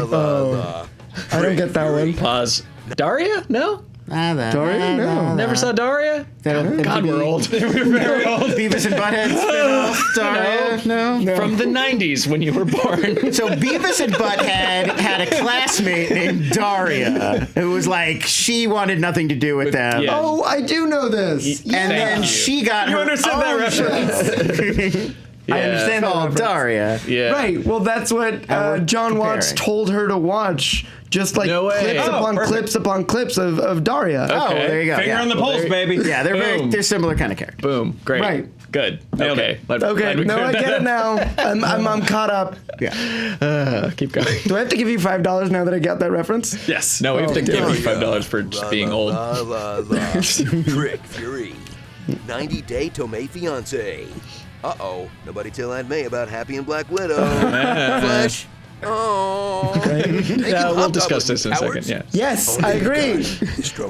I don't get that one. Pause. Daria? No? Daria? No. Never saw Daria? God, we're old. We're very old. Beavis and Butthead spin-off. Daria? No. From the 90s when you were born. So Beavis and Butthead had a classmate named Daria who was like, she wanted nothing to do with them. Yeah. Oh, I do know this. And then she got her understood that own reference. Yeah. I understand that called reference. Daria. Yeah. Right. Well, that's what we're John Watts comparing. told her to watch. Just like No way. clips Oh, upon perfect. clips upon clips of Daria. Oh, Okay. there you go. Finger yeah. on the pulse, baby. Yeah, Boom. they're similar kind of characters. Boom. Great. Right. Good. Nailed Okay. it. Okay, no, I get it now. I'm caught up. Yeah. Keep going. Do I have to give you $5 now that I got that reference? Yes. No, we have to give you Daria. $5 for just being old. Trick Fury. 90-Day Tomei Fiance. Uh-oh. Nobody tell Aunt May about Happy and Black Widow. Flash. Oh. Yeah, we'll discuss this in a second. Yeah. Yes, I agree.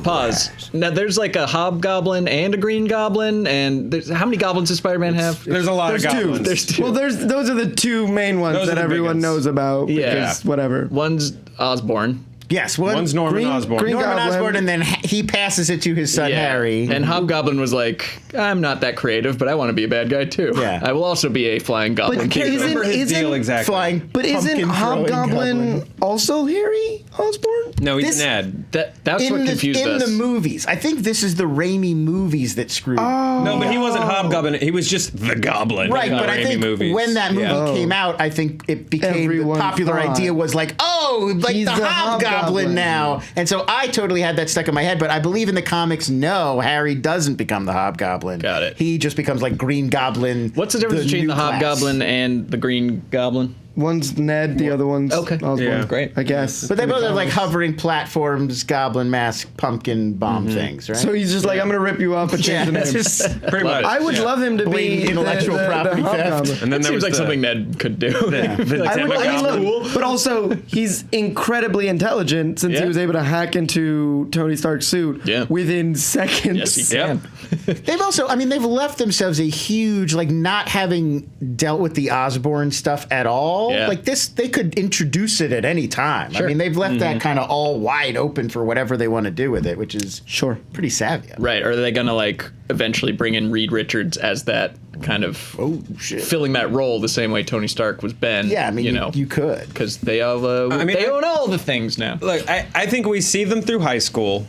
Pause. Now, there's like a hobgoblin and a green goblin, and there's how many goblins does Spider-Man have? There's a lot There's of two. goblins. There's two. Well, those are the two main ones Those are that the big everyone ones. knows about. Yeah. Because whatever. One's Osborn. Yes, One's Norman Osborn. Green Norman Goblin. Osborn, and then he passes it to his son Harry. And Hobgoblin was like, I'm not that creative, but I want to be a bad guy too. Yeah. I will also be a flying goblin But king. Remember his deal exactly. Flying But isn't pumpkin-throwing Hobgoblin goblin. also Harry Osborn? No, he's This- Ned. That's what confused in us. the movies? I think this is the Raimi movies that screwed. No, but he wasn't Hobgoblin. He was just the Goblin. Right, in the but I Raimi think movies. when that movie Yeah. came out, I think it became Everyone the popular thought, idea was like, oh, like he's the the Hobgoblin Hobgoblin. now. And so I totally had that stuck in my head, but I believe in the comics, no, Harry doesn't become the Hobgoblin. Got it. He just becomes like Green Goblin. What's the difference between new the class. Hobgoblin and the Green Goblin? One's Ned, the other one's Okay. Osborn. Yeah. Great. I guess. But they both have like hovering platforms, goblin mask, pumpkin bomb things, right? So he's just like, I'm going to rip you off and change the name. Pretty much. I would yeah. love him to Blatant be intellectual the property theft. Hobgoblin. And then It there seems was like the- something Ned could do. I would, I mean, look, but also he's incredibly intelligent since Yeah. he was able to hack into Tony Stark's suit Yeah. within seconds. Yes, he can. They've also, I mean, they've left themselves a huge, like, not having dealt with the Osborn stuff at all. Yeah. Like, this, they could introduce it at any time. Sure. I mean, they've left that kind of all wide open for whatever they want to do with it, which is Sure. pretty savvy. Right. Are they going to like eventually bring in Reed Richards as that kind of filling that role the same way Tony Stark was Ben? Yeah, I mean, you know, you could. because they all they own all the things now. Look, I think we see them through high school.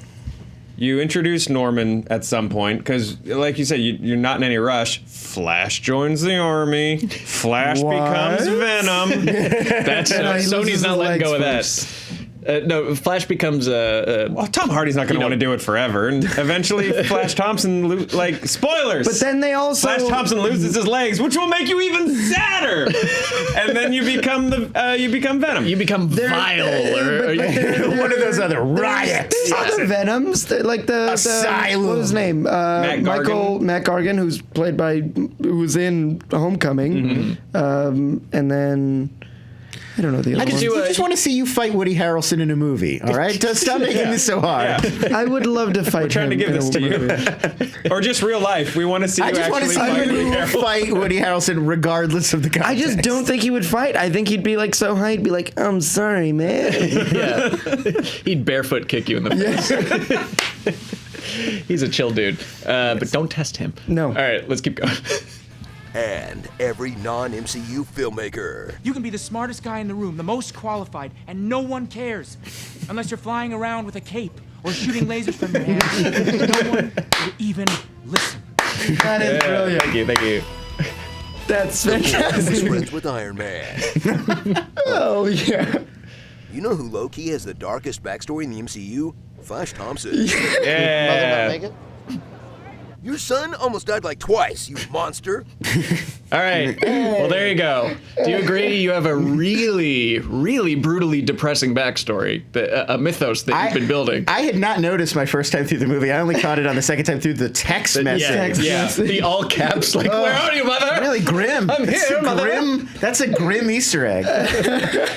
You introduce Norman at some point because, like you said, you're not in any rush. Flash joins the army. Flash What? becomes Venom. That's he loses Sony's his not letting go of legs that. No, Flash becomes Well, Tom Hardy's not going to want to do it forever, and eventually Flash Thompson, like, spoilers. But then they also Flash Thompson loses his legs, which will make you even sadder. And then you become Venom. you become vile or One of those other riots. There's other Venoms, like the Asylum. what was his name? Matt Gargan, who was in Homecoming, and then I don't know the other I one. just want to see you fight Woody Harrelson in a movie, all right? Just stop making this so hard. I would love to fight. We're trying to him give in this a to you. movie. Or just real life. We want to see I you just want to actually see fight Woody you Harrelson. fight Woody Harrelson regardless of the context. I just don't think he would fight. I think he'd be like so high. He'd be like, "I'm sorry, man." yeah, he'd barefoot kick you in the face. He's a chill dude, but don't test him. No. All right, let's keep going. And every non-MCU filmmaker. You can be the smartest guy in the room, the most qualified, and no one cares. Unless you're flying around with a cape or shooting lasers from your hands. No one will even listen. That is brilliant. Thank you. That's Best fantastic. friends with Iron Man. Oh yeah. You know who low-key has the darkest backstory in the MCU? Flash Thompson. Yeah. Your son almost died like twice, you monster. All right. Well, there you go. Do you agree? You have a really, really brutally depressing backstory, a mythos that you've been building. I had not noticed my first time through the movie. I only caught it on the second time through the text message. Yeah. The all caps, like, where are you, mother? Really grim. I'm here, mother. That's a grim Easter egg.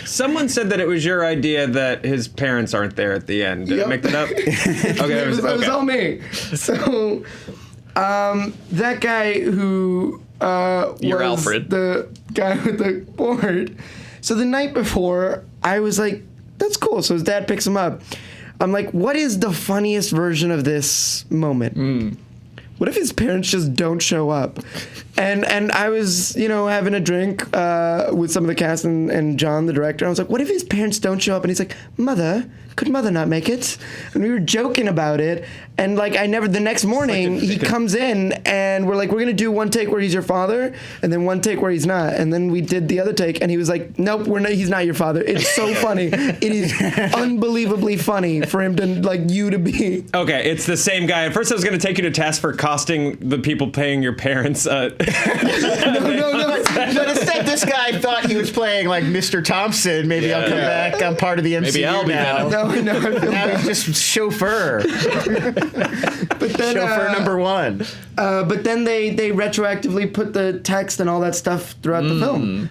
Someone said that it was your idea that his parents aren't there at the end. Did I make that up? Okay, it was all me. So, that guy who You're was Alfred. the guy with the board. So the night before, I was like, "That's cool." So his dad picks him up. I'm like, "What is the funniest version of this moment?" What if his parents just don't show up? And I was, having a drink with some of the cast and John, the director. I was like, what if his parents don't show up? And he's like, could mother not make it? And we were joking about it. And the next morning, he comes in and we're like, we're going to do one take where he's your father and then one take where he's not. And then we did the other take and he was like, nope, he's not your father. It's so funny. It is unbelievably funny for him to, you to be. Okay, it's the same guy. At first I was going to take you to task for costing the people paying your parents. No. But instead, this guy thought he was playing Mr. Thompson. Maybe I'll come back. I'm part of the MCU Maybe I'll be now. Venom. Now he's just chauffeur. But then, chauffeur number one. But then they retroactively put the text and all that stuff throughout the film.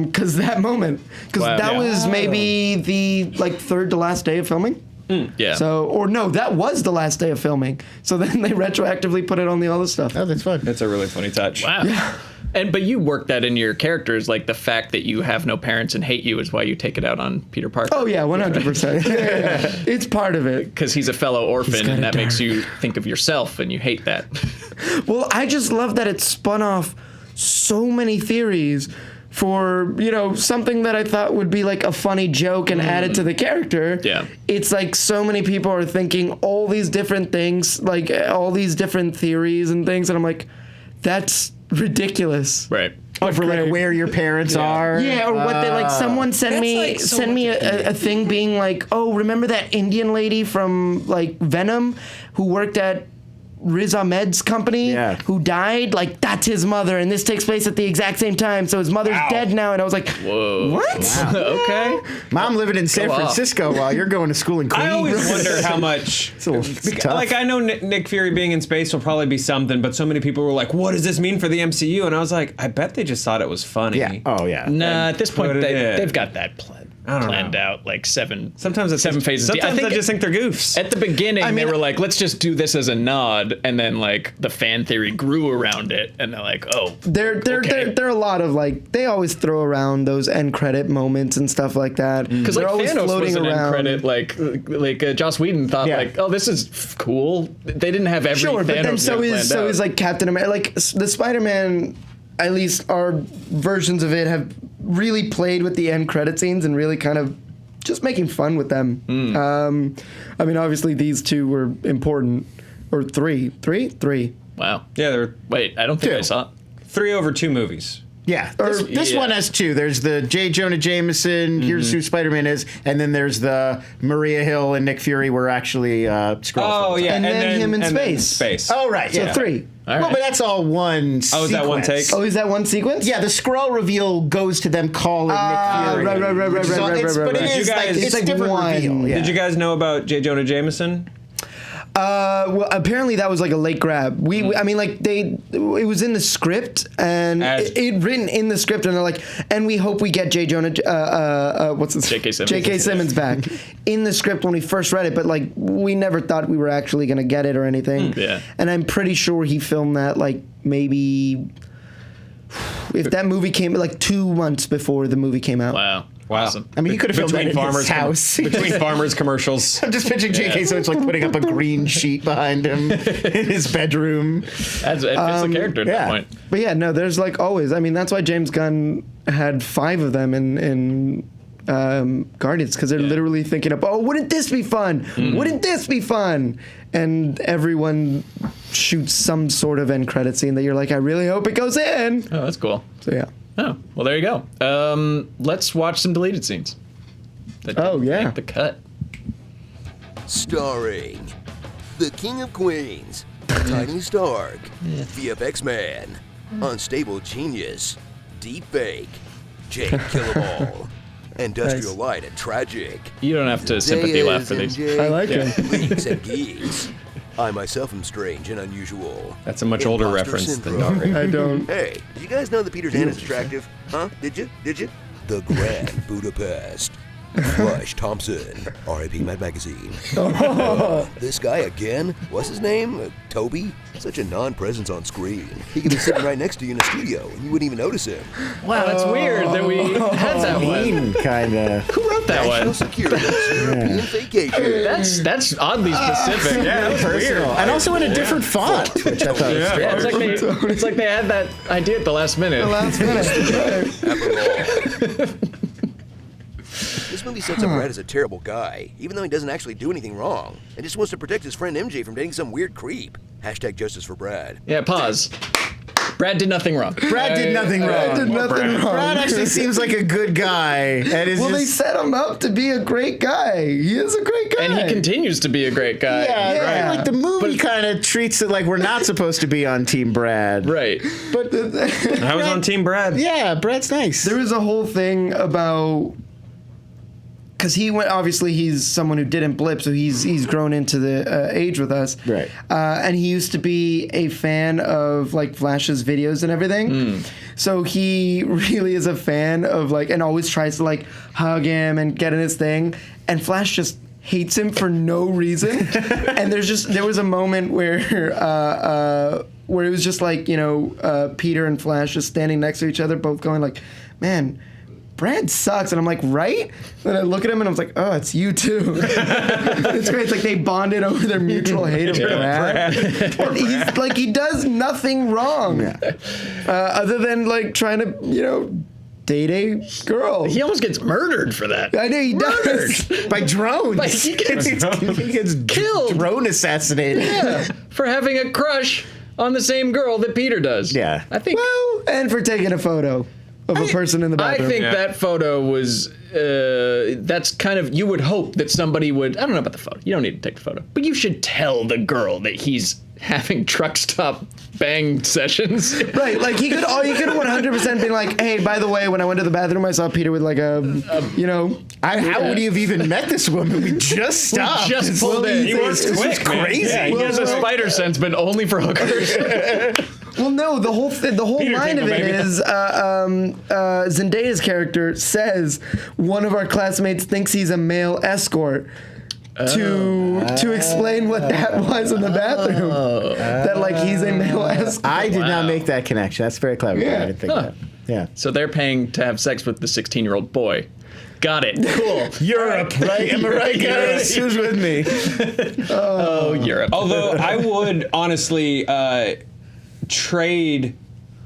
Because that moment. Because that was maybe the third to last day of filming. Yeah. That was the last day of filming. So then they retroactively put it on the other stuff. Oh, that's fun. That's a really funny touch. Wow. Yeah. But you work that into your characters, the fact that you have no parents and hate you is why you take it out on Peter Parker. Oh yeah, 100%. Yeah. It's part of it. Because he's a fellow orphan, and that makes you think of yourself, and you hate that. Well, I just love that it spun off so many theories for, something that I thought would be a funny joke and added to the character. Yeah. It's so many people are thinking all these different things, all these different theories and things, and I'm like, that's ridiculous. Right. For where your parents are. Yeah, or what they someone sent me a thing being oh, remember that Indian lady from Venom who worked at Riz Ahmed's company who died? That's his mother, and this takes place at the exact same time, so his mother's dead now. And I was like, whoa. What? Wow. Okay. Mom living in San Francisco while you're going to school in Queens. I always wonder how much. It's tough. I know Nick Fury being in space will probably be something, but so many people were like, what does this mean for the MCU? And I was like, I bet they just thought it was funny. Yeah. Oh, yeah. Nah, at this point, they've got that planned out, seven. Sometimes it's 7 phases. Sometimes I just think they're goofs. At the beginning, they were like, let's just do this as a nod, and then the fan theory grew around it, and they're like, oh, there are a lot of they always throw around those end credit moments and stuff like that because they're always Thanos floating was an around. end credit, Joss Whedon thought oh, this is cool. They didn't have every sure, Thanos but then so is out. Captain America, the Spider-Man. At least our versions of it have really played with the end credit scenes and really kind of just making fun with them. Obviously these two were important. Or three. Wow. Yeah, Wait, I don't think I saw it. 3 over 2 movies. Yeah, this one has 2. There's the J. Jonah Jameson, here's who Spider-Man is, and then there's the Maria Hill and Nick Fury were actually Skrulls. Oh, yeah. And then him in space. Oh, right, So yeah. 3. Well, but that's all one sequence. Oh, is that one take? Oh, is that one sequence? Yeah, the Skrull reveal goes to them calling Nick Fury. Right. But it is it's a different reveal. Yeah. Did you guys know about J. Jonah Jameson? Well, apparently that was a late grab. It was in the script and it written in the script, and they're like, and we hope we get what's his J.K. Simmons. J.K. Simmons back in the script when we first read it, but we never thought we were actually gonna get it or anything. Yeah. And I'm pretty sure he filmed that maybe if that movie came 2 months before the movie came out. Wow. Awesome. I mean, you could have filmed that in his house. Between farmers commercials. I'm just picturing J.K. Simmons putting up a green sheet behind him in his bedroom. It fits the character at that point. But yeah, no, there's always. That's why James Gunn had 5 of them in Guardians, because they're literally thinking of, wouldn't this be fun? Wouldn't this be fun? And everyone shoots some sort of end credit scene that you're like, I really hope it goes in. Oh, that's cool. So yeah. Oh, well, there you go. Let's watch some deleted scenes. That didn't make the cut. Starring the King of Queens, Tiny Stark, VFX Man, Unstable Genius, Deep Fake, Jake Killaball, Industrial Light and Tragic. You don't have to sympathy laugh for these. I like him. Leaks and Geeks. I myself am strange and unusual. That's a much older Imposter reference syndrome. than Dari. I don't. Hey, did you guys know that Peter Pan is attractive? Huh? Did you? The Grand Budapest. Flush Thompson, R.I.P. Mad Magazine. This guy again? What's his name? Toby? Such a non-presence on screen. He could be sitting right next to you in a studio, and you wouldn't even notice him. Wow, that's weird that we had that one. Kind of. Who wrote that National one? Security's European Vacation. That's oddly specific. Yeah, that's weird. And also in a different font, which I thought was Yeah, it's like they had that idea at the last minute. This movie sets up Brad as a terrible guy, even though he doesn't actually do anything wrong, and just wants to protect his friend MJ from dating some weird creep. Hashtag justice for Brad. Yeah, pause. Brad did nothing wrong. Brad did nothing wrong. Brad actually seems like a good guy. And is They set him up to be a great guy. He is a great guy. And he continues to be a great guy. Yeah, like the movie kind of treats it like we're not supposed to be on Team Brad. Right. But I was on Team Brad. Yeah, Brad's nice. There was a whole thing about, because he went, obviously he's someone who didn't blip, so he's grown into the age with us, right? And he used to be a fan of like Flash's videos and everything, so he really is a fan of like, and always tries to like hug him and get in his thing, and Flash just hates him for no reason. And there was a moment where it was just like, Peter and Flash just standing next to each other, both going like, man, Brad sucks. And I'm like, right? And I look at him and I was like, oh, it's you too. It's great. It's like they bonded over their mutual hate of Brad. And he's like, he does nothing wrong. Other than like trying to, date a girl. He almost gets murdered for that. I know he does. By drones. He gets killed. Drone assassinated. Yeah. For having a crush on the same girl that Peter does. Yeah. I think. Well, and for taking a photo of a person in the bathroom. I think that photo was, that's kind of, you would hope that somebody would, I don't know about the photo. You don't need to take the photo. But you should tell the girl that he's having truck stop bang sessions. Right, like he could 100% be like, hey, by the way, when I went to the bathroom, I saw Peter with like how would he have even met this woman? We just stopped. We just pulled in. He was quick, This is crazy. Yeah, he has a spider sense, but only for hookers. Well, no, the whole line of it is Zendaya's character says one of our classmates thinks he's a male escort. To explain what that was in the bathroom. That like he's a male escort. I did not make that connection. That's very clever. Yeah. I didn't think of that. Yeah. So they're paying to have sex with the 16-year-old boy. Got it. Cool. Europe, right? Am I right, guys? Who's with me? Oh, Europe. Although I would honestly trade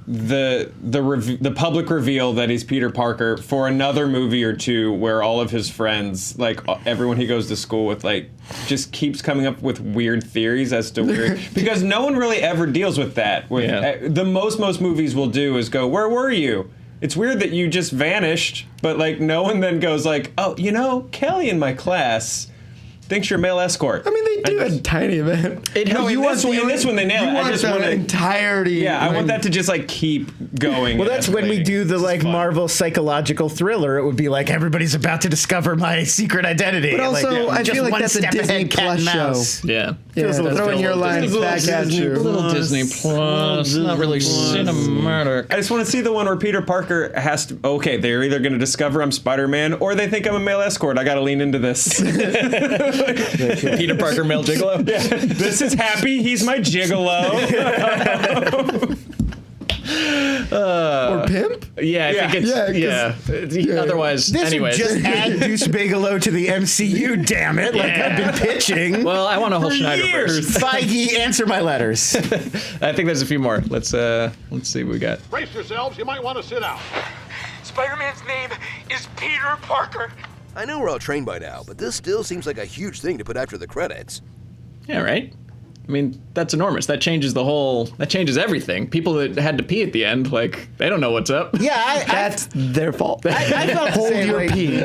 the public reveal that he's Peter Parker for another movie or two where all of his friends, like everyone he goes to school with, like just keeps coming up with weird theories as to weird, because no one really ever deals with that. The most movies will do is go, where were you? It's weird that you just vanished, but like no one then goes like, oh, Kelly in my class thinks you're a male escort. I mean, they do a tiny bit. In this one they nail it. I just want the entirety. Yeah, I want that to just like keep going. Well, that's when we do the like Marvel psychological thriller. It would be like everybody's about to discover my secret identity. But also, I feel like that's a Disney Plus show. Yeah. Throwing your lines back at you. Little Disney Plus, not really cinematic. I just want to see the one where Peter Parker has to. Okay, they're either going to discover I'm Spider-Man or they think I'm a male escort. I got to lean into this. Peter Parker, male gigolo. Yeah. This is Happy. He's my gigolo. Or pimp? Yeah, I think it's Otherwise, this anyways. would just add Deuce Bigelow to the MCU. Damn it! Like I've been pitching. Well, I want a whole Schneiderverse. Feige, answer my letters. I think there's a few more. Let's see what we got. Brace yourselves. You might want to sit down. Spider-Man's name is Peter Parker. I know we're all trained by now, but this still seems like a huge thing to put after the credits. Yeah, right? I mean, that's enormous. That changes everything. People that had to pee at the end, like, they don't know what's up. Yeah, that's their fault. I felt the Hold same your way. pee.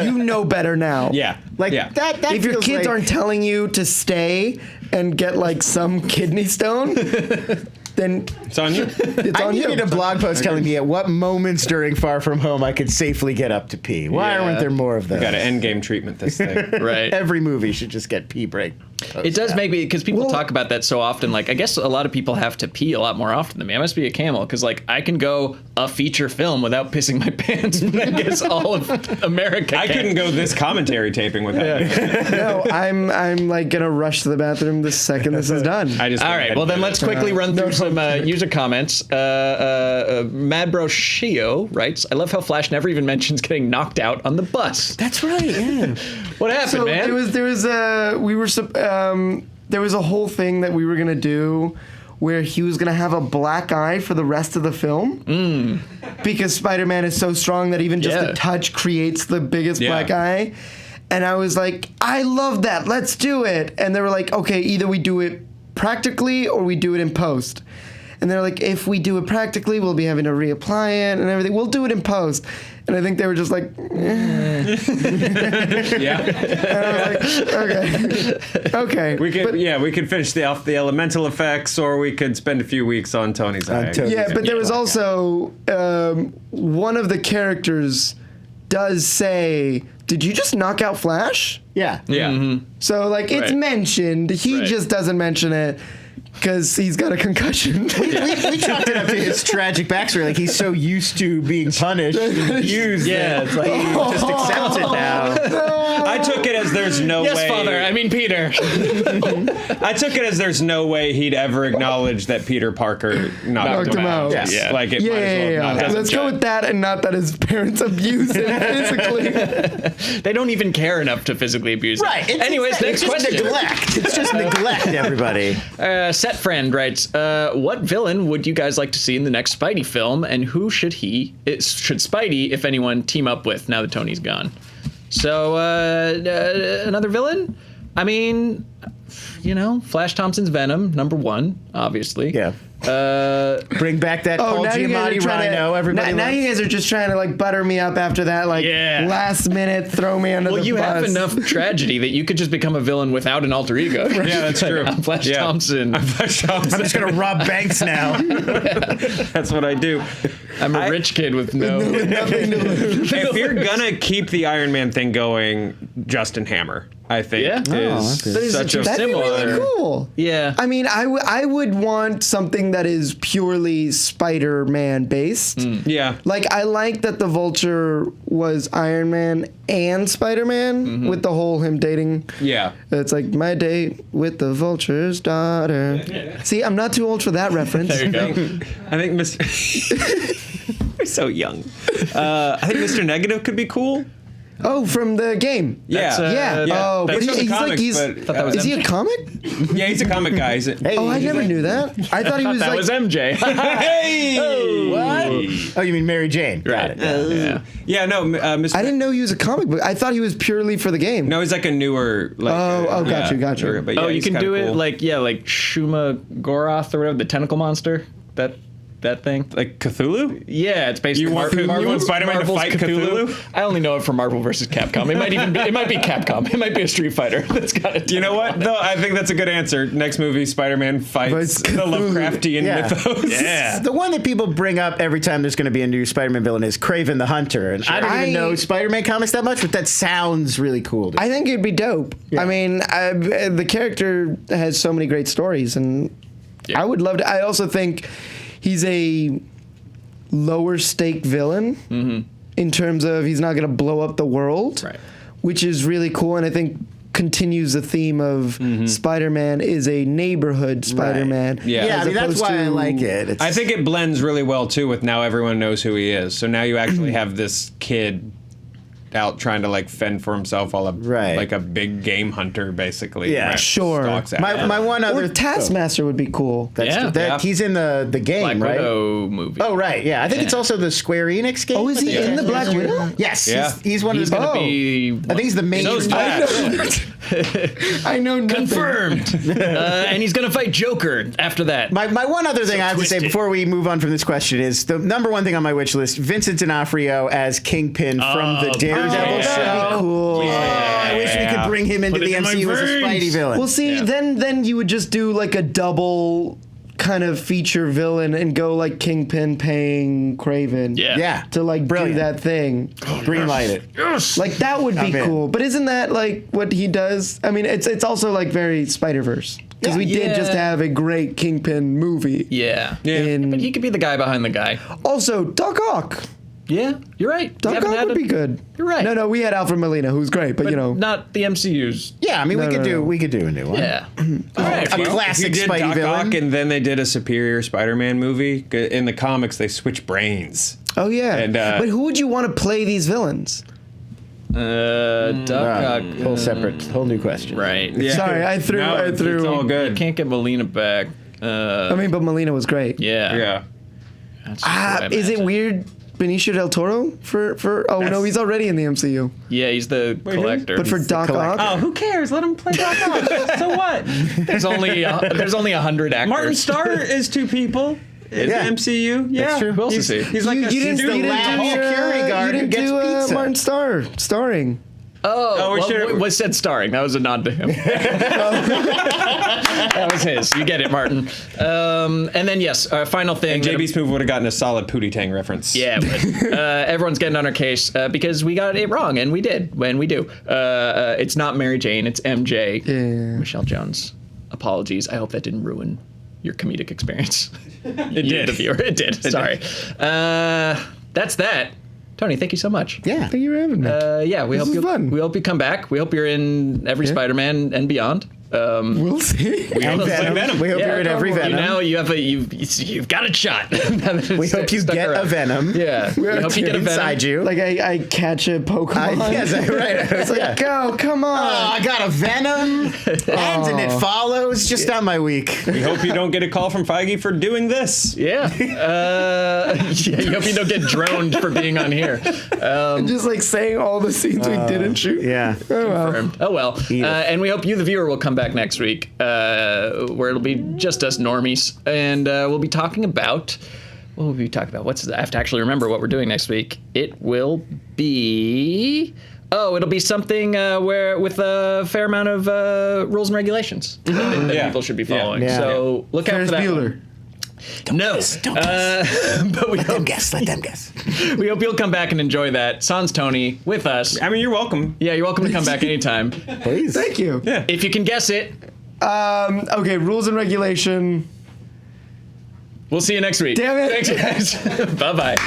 You know better now. Yeah. That if your feels kids like- aren't telling you to stay and get like some kidney stone, then It's on you. it's I on you. needed a blog post telling me at what moments during Far From Home I could safely get up to pee. Why aren't there more of those? Got to end game treatment this thing. Right. Every movie should just get pee break. It does make me, because people talk about that so often. Like, I guess a lot of people have to pee a lot more often than me. I must be a camel, because like I can go a feature film without pissing my pants, but I guess all of America. I couldn't go this commentary taping without. No, I'm like gonna rush to the bathroom the second this is done. I just All right, well then let's quickly run through some user comments. Madbro Shio writes, "I love how Flash never even mentions getting knocked out on the bus." That's right. Yeah. What happened, So man? there was a whole thing that we were gonna do where he was gonna have a black eye for the rest of the film because Spider-Man is so strong that even just a touch creates the biggest black eye. And I was like, I love that. Let's do it. And they were like, okay, either we do it practically or we do it in post. And they're like, if we do it practically, we'll be having to reapply it and everything. We'll do it in post. And I think they were just like, Yeah. And I was like, okay. We could finish the elemental effects, or we could spend a few weeks on Tony's eye. Yeah, but there was also one of the characters does say, "Did you just knock out Flash?" Yeah. Yeah. Mm-hmm. So like it's mentioned. He just doesn't mention it because he's got a concussion. We chalked it up to his tragic backstory. Like he's so used to being punished and abused. Yeah. It's like he just accepts it now. I took it as there's no Yes, way. Father. I mean Peter. I took it as there's no way he'd ever acknowledge that Peter Parker knocked him out. Yes. Yeah. Like it might as well not. Let's go with that, and not that his parents abused him physically. They don't even care enough to physically abuse him. Right. Anyways, next question. Neglect. It's just neglect, everybody. Set Friend writes, what villain would you guys like to see in the next Spidey film, and who should Spidey, if anyone, team up with now that Tony's gone? So, another villain? I mean, Flash Thompson's Venom, #1, obviously. Yeah. Bring back that Paul Giamatti Rhino. Everybody. Now you guys are just trying to like butter me up after that, like last minute throw me under the bus. Well, you have enough tragedy that you could just become a villain without an alter ego. Yeah, that's true. I'm Flash Thompson. I'm Flash Thompson. I'm just gonna rob banks now. That's what I do. I'm a rich kid with nothing to lose. If you're gonna keep the Iron Man thing going, Justin Hammer, I think, is such a That'd be really cool. Yeah. I mean, I would want something that is purely Spider-Man based. Yeah. Like, I like that the Vulture was Iron Man and Spider-Man with the whole him dating. Yeah. It's like, my date with the Vulture's daughter. See, I'm not too old for that reference. There you go. I think Mr. We're so young. I think Mr. Negative could be cool. Oh, from the game. Yeah. Oh, That's but from the comics, is he a comic? Yeah, he's a comic guy. Oh, I never knew that. I thought he was that like. was MJ. Hey! What? Oh, you mean Mary Jane? Got it. Yeah, no, Mr. I didn't know he was a comic book. I thought he was purely for the game. No, he's like a newer. Like, got you. But yeah, You he's can kinda do it cool. like Shuma Goroth or whatever, the tentacle monster. That thing. Like Cthulhu? Yeah, it's basically You want Spider-Man to fight Cthulhu? I only know it from Marvel vs. Capcom. It might be Capcom. It might be a Street Fighter that's got it. You know what? No, I think that's a good answer. Next movie, Spider-Man fights the Lovecraftian mythos. Yeah. The one that people bring up every time there's going to be a new Spider-Man villain is Kraven the Hunter. And I don't even know Spider-Man comics that much, but that sounds really cool. I think it'd be dope. I mean, the character has so many great stories, and I would love to. I also think he's a lower stake villain in terms of he's not going to blow up the world, which is really cool, and I think continues the theme of Spider-Man is a neighborhood Spider-Man. Right. Yeah, I mean, that's why I like it. I think it blends really well too with now everyone knows who he is. So now you actually have this kid out trying to like fend for himself while like a big game hunter basically. Yeah, sure. My one other Taskmaster would be cool. He's in the game, Black right? Widow movie. Oh, right. Yeah, I think it's also the Square Enix game. Oh, is he in the Black Widow? Yes. Yeah. He's one of the. Gonna be. I think he's the main. I know nothing. Confirmed. And he's gonna fight Joker after that. My one other thing I have to say before we move on from this question is the number one thing on my wish list: Vincent D'Onofrio as Kingpin from the Daredevil show. Cool. I wish we could bring him into the MCU as a Spidey villain. Well, see, then you would just do like a double kind of feature villain and go like Kingpin paying Kraven. Yeah. To like Brilliant. do that thing. Green light it. Yes. Like that would be I'm in. cool. But isn't that like what he does? I mean, it's also like very Spider-Verse. Because we did just have a great Kingpin movie. Yeah. And But he could be the guy behind the guy. also, Doc Ock. Yeah, you're right. We Doc haven't Ock had would a- be good. You're right. No, we had Alfred Molina, who's great, but you know. Not the MCU's. Yeah, I mean, No, no. we could do a new one. Yeah. All right. A well, classic He did Spidey Doc villain. Ock, and then they did a superior Spider-Man movie. In the comics, they switch brains. Oh, yeah. And, but who would you want to play these villains? Doc Ock. Whole new question. Right. Yeah. Sorry, I threw. It's all You good. can't get Molina back. I mean, but Molina was great. Yeah. Yeah. That's what I Is it imagine. weird, Benicio del Toro for? Oh no, he's already in the MCU. Yeah, he's the collector. But for Doc Ock, Oh, who cares? Let him play Doc Ock. So what? there's only 100 actors. Martin Starr is two people. In Yeah. the MCU. Yeah. That's true. Who else He's, is he? he's like you a didn't student. do lab security guard you who didn't gets do pizza. Martin Starr starring. Oh, we well, should've- was said starring. That was a nod to him. That was his. You get it, Martin. And then yes, final thing. And JB Smoove would have gotten a solid Pootie Tang reference. Yeah, but, everyone's getting on our case because we got it wrong, and we did when we do. It's not Mary Jane, it's MJ. Yeah. Michelle Jones. Apologies. I hope that didn't ruin your comedic experience. It You, did. the viewer. It did. Sorry. That's that. Tony, thank you so much. Yeah. Thank you for having me. Yeah, we This hope is fun. we hope you come back. We hope you're in every Spider-Man and beyond. We'll see. And Venom. We hope you're in every Venom. Now you've got a shot. We hope you get a Venom. Yeah. We hope you get a Venom. inside you. Like I catch a Pokemon. Yes, right. It's like, go, come on. Oh, I got a Venom, and It Follows. Just not my week. We hope you don't get a call from Feige for doing this. Yeah. Yeah. You hope you don't get droned for being on here. Just like saying all the scenes we didn't shoot. Yeah. Oh well. Confirmed. Oh well. And we hope you, the viewer, will come back next week, where it'll be just us normies, and we'll be talking about. What will we talk about? I have to actually remember what we're doing next week. It will be. Oh, it'll be something where with a fair amount of rules and regulations that Yeah. people should be following. Yeah. So look out Ferris for that. Bueller. No. Don't guess. But we Let them hope, guess. Let them guess. we hope you'll come back and enjoy that. Sans Tony with us. I mean, you're welcome. Yeah, you're welcome to come back anytime. Please. Thank you. Yeah. If you can guess it, Okay, rules and regulation. we'll see you next week. Damn it. Thanks, guys. Bye-bye.